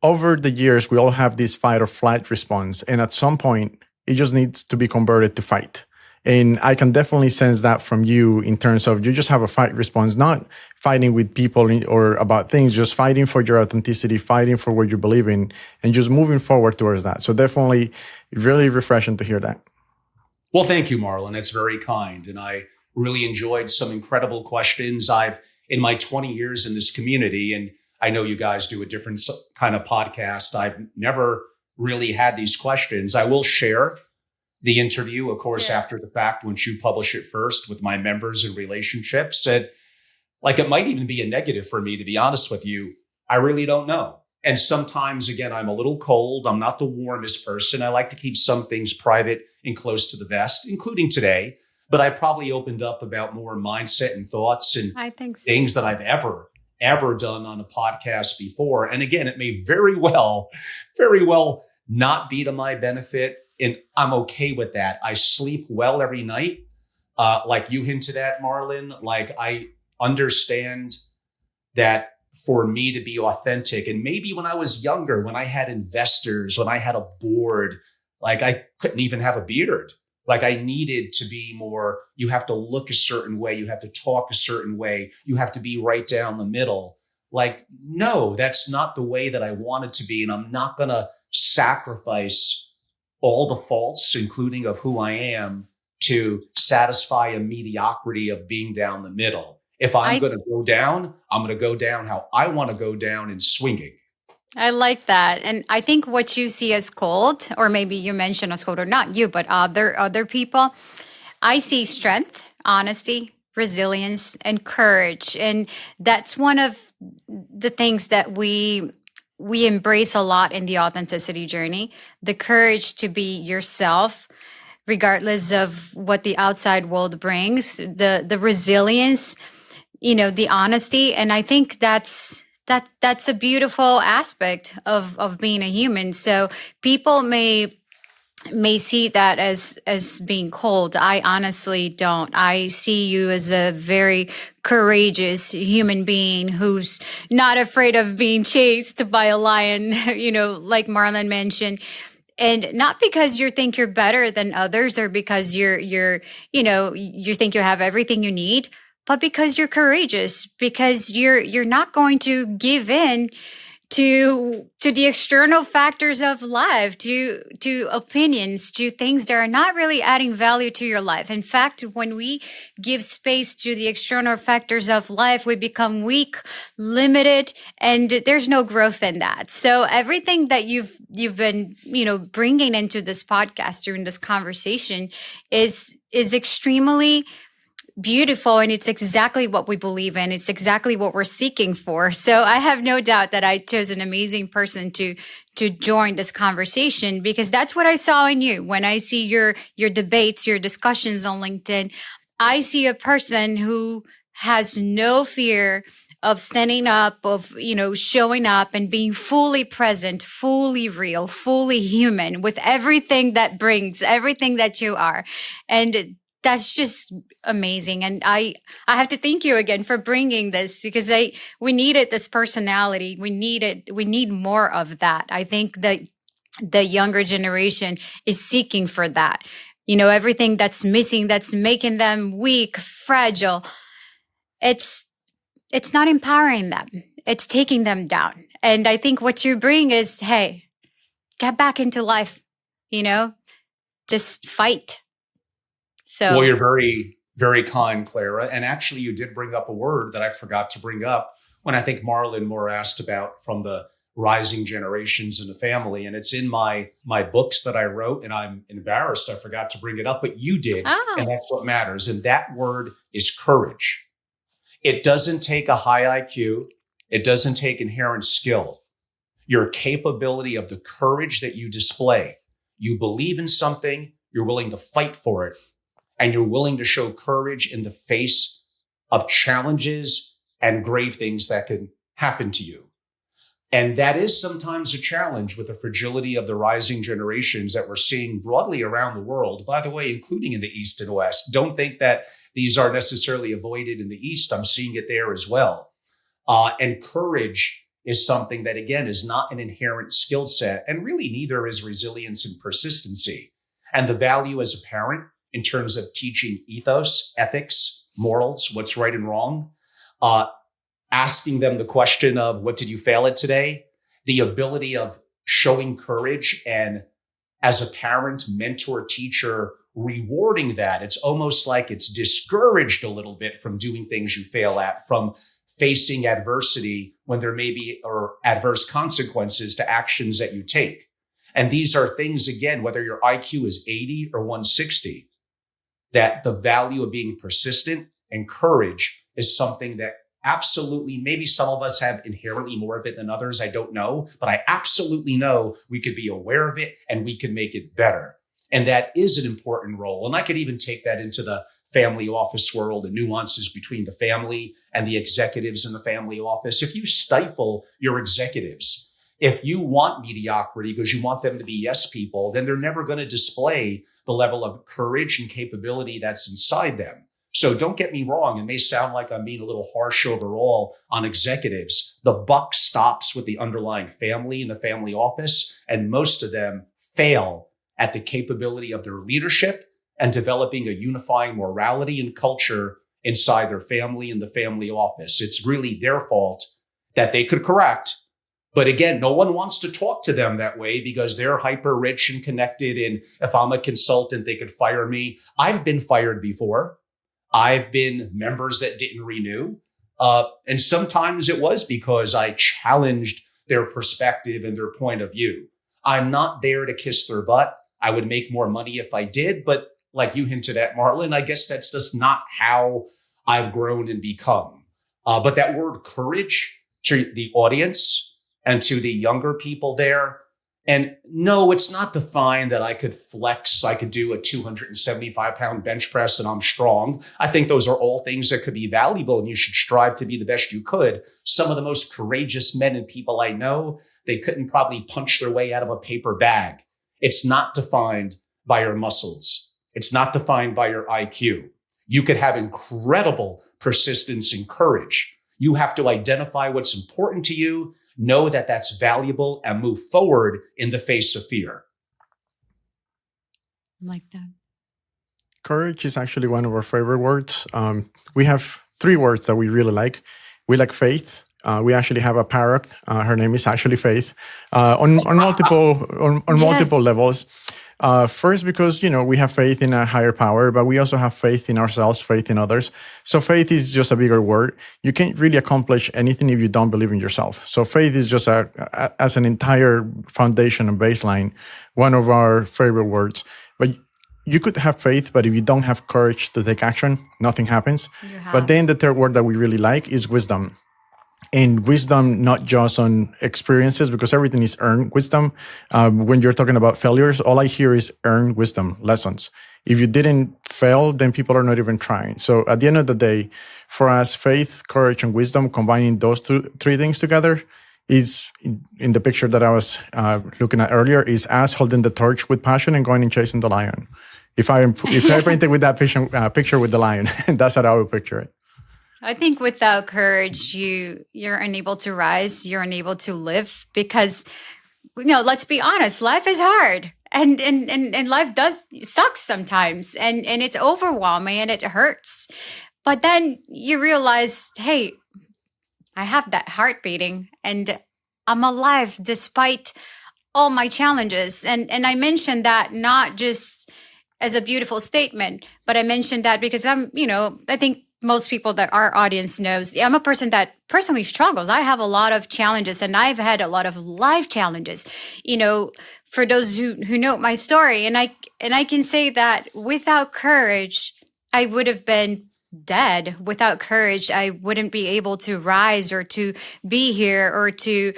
over the years, we all have this fight or flight response. And at some point, it just needs to be converted to fight. And I can definitely sense that from you in terms of you just have a fight response, not fighting with people or about things, just fighting for your authenticity, fighting for what you believe in, and just moving forward towards that. So definitely really refreshing to hear that. Well, thank you, Marlon. That's very kind. And I really enjoyed some incredible questions. In my 20 years in this community, and I know you guys do a different kind of podcast, I've never really had these questions. I will share the interview, of course, after the fact, once you publish it first with my members and relationships. And it might even be a negative for me, to be honest with you. I really don't know. And sometimes, again, I'm a little cold. I'm not the warmest person. I like to keep some things private and close to the vest, including today. But I probably opened up about more mindset and thoughts and I think so. things that I've ever done on a podcast before. And again, it may very well not be to my benefit. And I'm okay with that. I sleep well every night. Like you hinted at, Marlon, like I understand that for me to be authentic. And maybe when I was younger, when I had investors, when I had a board, like I couldn't even have a beard. Like I needed to be more, you have to look a certain way. You have to talk a certain way. You have to be right down the middle. Like, no, that's not the way that I want it to be. And I'm not going to sacrifice all the faults, including of who I am, to satisfy a mediocrity of being down the middle. If I'm going to go down, I'm going to go down how I want to go down in swinging. I like that. And I think what you see as cold, or maybe you mention as cold, or not you, but other people, I see strength, honesty, resilience, and courage. And that's one of the things that we embrace a lot in the authenticity journey. The courage to be yourself, regardless of what the outside world brings, the resilience, the honesty. And I think that's a beautiful aspect of being a human. So people may see that as being cold. I honestly don't. I see you as a very courageous human being who's not afraid of being chased by a lion, like Marlon mentioned. And not because you think you're better than others, or because you think you have everything you need, but because you're courageous, because you're not going to give in to the external factors of life, to opinions, to things that are not really adding value to your life. In fact, when we give space to the external factors of life, we become weak, limited, and there's no growth in that. So everything that you've been, bringing into this podcast during this conversation is extremely beautiful, and it's exactly what we believe in. It's exactly what we're seeking for. So I have no doubt that I chose an amazing person to join this conversation, because that's what I saw in you. When I see your debates, your discussions on LinkedIn, I see a person who has no fear of standing up, of, showing up and being fully present, fully real, fully human, with everything that brings, everything that you are. And that's just amazing. And I have to thank you again for bringing this, because we needed this personality. We need more of that. I think that the younger generation is seeking for that. Everything that's missing, that's making them weak, fragile, it's not empowering them. It's taking them down. And I think what you bring is, hey, get back into life, just fight. So, well, you're very, very kind, Clara. And actually, you did bring up a word that I forgot to bring up when I think Marlon more asked about from the rising generations in the family. And it's in my books that I wrote, and I'm embarrassed I forgot to bring it up, but you did. Oh. And that's what matters. And that word is courage. It doesn't take a high IQ. It doesn't take inherent skill. Your capability of the courage that you display. You believe in something, you're willing to fight for it, and you're willing to show courage in the face of challenges and grave things that can happen to you. And that is sometimes a challenge with the fragility of the rising generations that we're seeing broadly around the world, by the way, including in the East and West. Don't think that these are necessarily avoided in the East. I'm seeing it there as well. And courage is something that, again, is not an inherent skill set, and really neither is resilience and persistency. And the value as a parent in terms of teaching ethos, ethics, morals, what's right and wrong, asking them the question of what did you fail at today? The ability of showing courage, and as a parent, mentor, teacher, rewarding that. It's almost like it's discouraged a little bit from doing things you fail at, from facing adversity when there may be or adverse consequences to actions that you take. And these are things, again, whether your IQ is 80 or 160, that the value of being persistent and courage is something that absolutely, maybe some of us have inherently more of it than others. I don't know, but I absolutely know we could be aware of it and we can make it better. And that is an important role. And I could even take that into the family office world, the nuances between the family and the executives in the family office. If you stifle your executives, if you want mediocrity because you want them to be yes people, then they're never going to display the level of courage and capability that's inside them. So don't get me wrong. It may sound like I'm being a little harsh overall on executives. The buck stops with the underlying family in the family office, and most of them fail at the capability of their leadership and developing a unifying morality and culture inside their family and the family office. It's really their fault that they could correct. But again, no one wants to talk to them that way because they're hyper rich and connected. And if I'm a consultant, they could fire me. I've been fired before. I've been members that didn't renew. And sometimes it was because I challenged their perspective and their point of view. I'm not there to kiss their butt. I would make more money if I did. But like you hinted at, Marlon, I guess that's just not how I've grown and become. But that word courage to the audience and to the younger people there. And no, it's not defined that I could flex. I could do a 275-pound bench press and I'm strong. I think those are all things that could be valuable and you should strive to be the best you could. Some of the most courageous men and people I know, they couldn't probably punch their way out of a paper bag. It's not defined by your muscles. It's not defined by your IQ. You could have incredible persistence and courage. You have to identify what's important to you, know that that's valuable, and move forward in the face of fear. Like that. Courage is actually one of our favorite words. We have 3 words that we really like. We like faith. We actually have a parrot. Her name is actually Faith. On multiple levels. First, because we have faith in a higher power, but we also have faith in ourselves, faith in others. So faith is just a bigger word. You can't really accomplish anything if you don't believe in yourself. So faith is just as an entire foundation and baseline, one of our favorite words. But you could have faith, but if you don't have courage to take action, nothing happens. But then the third word that we really like is wisdom. And wisdom, not just on experiences, because everything is earned wisdom. When you're talking about failures, all I hear is earned wisdom, lessons. If you didn't fail, then people are not even trying. So at the end of the day, for us, faith, courage, and wisdom, combining those 3 things together is, in the picture that I was looking at earlier, is us holding the torch with passion and going and chasing the lion. If I painted with that picture with the lion, that's how I would picture it. I think without courage, you're unable to rise, you're unable to live because, let's be honest, life is hard and life does suck sometimes and it's overwhelming and it hurts. But then you realize, hey, I have that heart beating and I'm alive despite all my challenges. And I mentioned that not just as a beautiful statement, but I mentioned that because I think most people that our audience knows, I'm a person that personally struggles. I have a lot of challenges and I've had a lot of life challenges, for those who know my story. And I can say that without courage, I would have been dead. Without courage, I wouldn't be able to rise or to be here or to,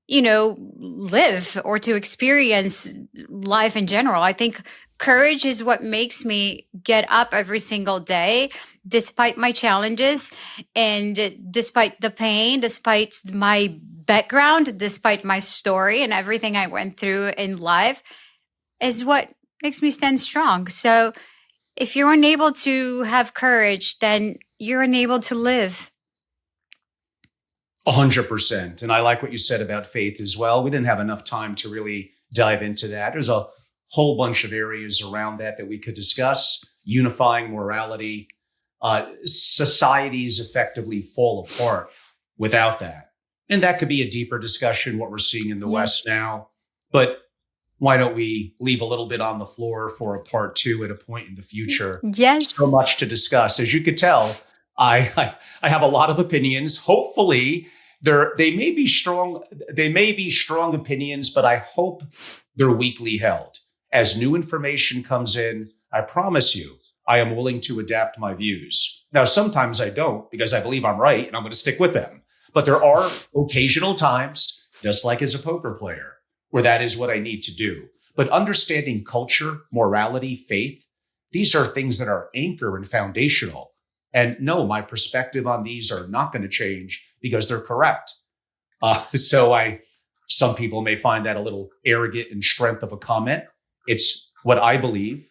live or to experience life in general. I think courage is what makes me get up every single day, despite my challenges and despite the pain, despite my background, despite my story and everything I went through in life, is what makes me stand strong. So if you're unable to have courage, then you're unable to live. 100%. And I like what you said about faith as well. We didn't have enough time to really dive into that. There's a whole bunch of areas around that we could discuss. Unifying morality. Societies effectively fall apart without that. And that could be a deeper discussion, what we're seeing in the West now. But why don't we leave a little bit on the floor for a part 2 at a point in the future? Yes. So much to discuss. As you could tell, I have a lot of opinions. Hopefully, they may be strong opinions, but I hope they're weakly held. As new information comes in, I promise you, I am willing to adapt my views. Now, sometimes I don't because I believe I'm right and I'm going to stick with them. But there are occasional times, just like as a poker player, where that is what I need to do. But understanding culture, morality, faith, these are things that are anchor and foundational. And no, my perspective on these are not going to change because they're correct. Some people may find that a little arrogant in strength of a comment. It's what I believe.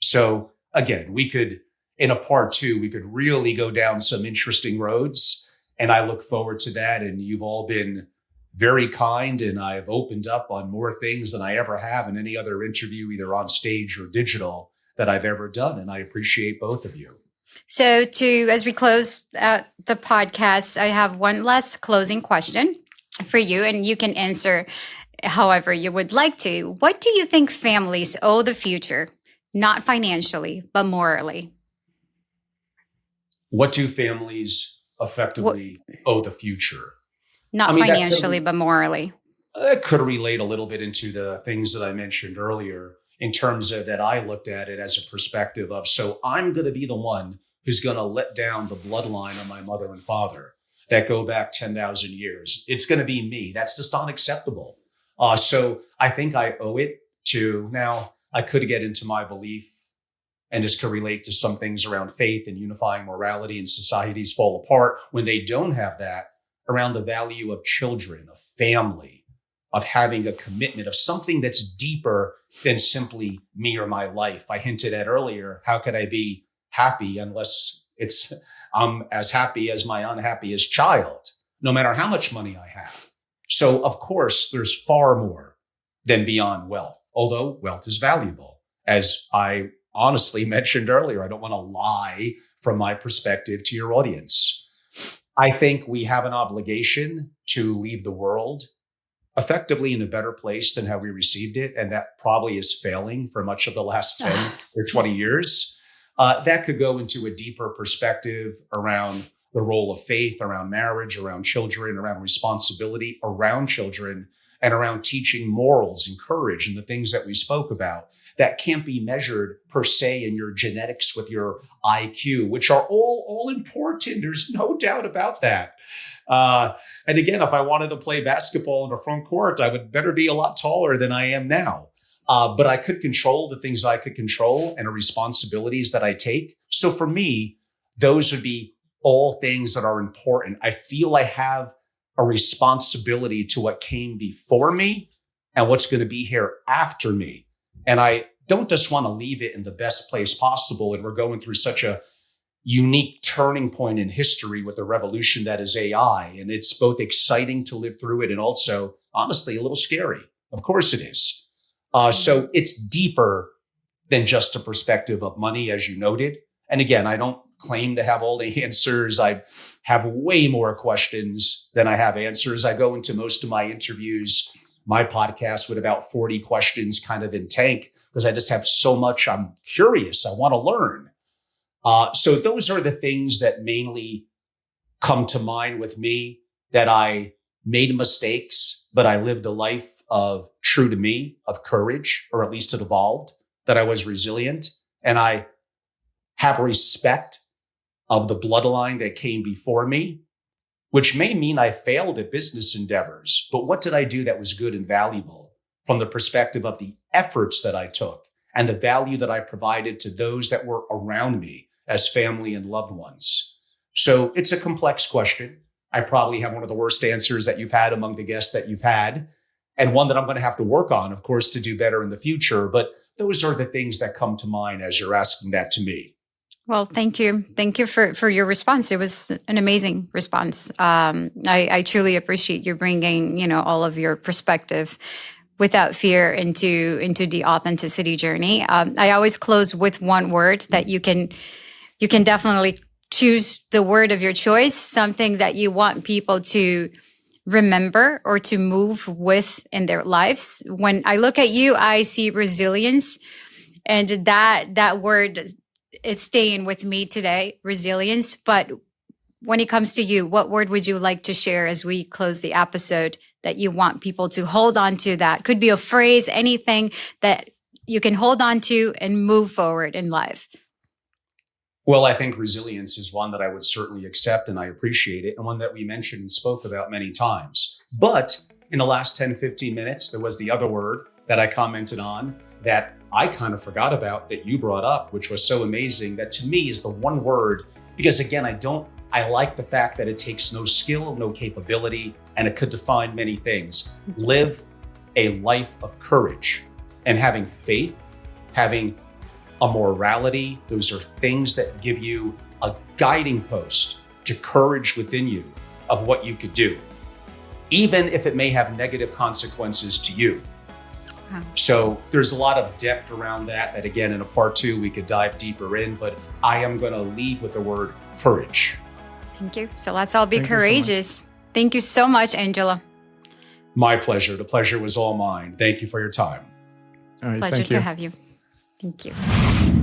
So again, in a part 2, we could really go down some interesting roads. And I look forward to that. And you've all been very kind. And I've opened up on more things than I ever have in any other interview, either on stage or digital, that I've ever done. And I appreciate both of you. So as we close the podcast, I have one last closing question for you, and you can answer however you would like to. What do you think families owe the future, not financially, but morally? What do families effectively owe the future? Not financially, but morally. That could relate a little bit into the things that I mentioned earlier in terms of that I looked at it as a perspective of, so I'm going to be the one who's going to let down the bloodline of my mother and father that go back 10,000 years. It's going to be me. That's just unacceptable. So I think I owe it to, now I could get into my belief, and this could relate to some things around faith and unifying morality, and societies fall apart when they don't have that, around the value of children, of family, of having a commitment, of something that's deeper than simply me or my life. I hinted at earlier, how could I be happy unless I'm as happy as my unhappiest child, no matter how much money I have. So of course, there's far more than beyond wealth, although wealth is valuable. As I honestly mentioned earlier, I don't want to lie from my perspective to your audience. I think we have an obligation to leave the world effectively in a better place than how we received it. And that probably is failing for much of the last 10 or 20 years. That could go into a deeper perspective around the role of faith, around marriage, around children, around responsibility, around children, and around teaching morals and courage and the things that we spoke about that can't be measured per se in your genetics with your IQ, which are all important. There's no doubt about that. And again, if I wanted to play basketball in the front court, I would better be a lot taller than I am now. But I could control the things I could control and the responsibilities that I take. So for me, those would be all things that are important. I feel I have a responsibility to what came before me and what's going to be here after me. And I don't just want to leave it in the best place possible. And we're going through such a unique turning point in history with the revolution that is AI. And it's both exciting to live through it and also, honestly, a little scary. Of course it is. So it's deeper than just a perspective of money, as you noted. And again, I don't claim to have all the answers. I have way more questions than I have answers. I go into most of my interviews, my podcast, with about 40 questions kind of in tank, because I just have so much. I'm curious. I want to learn. So those are the things that mainly come to mind with me, that I made mistakes, but I lived a life of true to me, of courage, or at least it evolved, that I was resilient. And I have respect of the bloodline that came before me, which may mean I failed at business endeavors. But what did I do that was good and valuable from the perspective of the efforts that I took and the value that I provided to those that were around me as family and loved ones? So it's a complex question. I probably have one of the worst answers that you've had among the guests that you've had, and one that I'm going to have to work on, of course, to do better in the future. But those are the things that come to mind as you're asking that to me. Well, thank you. Thank you for your response. It was an amazing response. I truly appreciate you bringing, all of your perspective without fear into the authenticity journey. I always close with one word that you can definitely choose the word of your choice, something that you want people to remember or to move with in their lives. When I look at you, I see resilience, and that word, it's staying with me today, resilience. But when it comes to you, what word would you like to share as we close the episode that you want people to hold on to? That could be a phrase, anything that you can hold on to and move forward in life. Well, I think resilience is one that I would certainly accept, and I appreciate it, and one that we mentioned and spoke about many times. But in the last 10, 15 minutes, there was the other word that I commented on that I kind of forgot about that you brought up, which was so amazing, that to me is the one word, because again, I like the fact that it takes no skill, no capability, and it could define many things. Live a life of courage and having faith, having a morality. Those are things that give you a guiding post to courage within you of what you could do, even if it may have negative consequences to you. Wow. So there's a lot of depth around that again, in a part 2, we could dive deeper in, but I am going to lead with the word courage. Thank you. So let's all be Thank you so courageous. Thank you so much, Angelo. My pleasure. The pleasure was all mine. Thank you for your time. All right, Pleasure thank you. to have you. Thank you.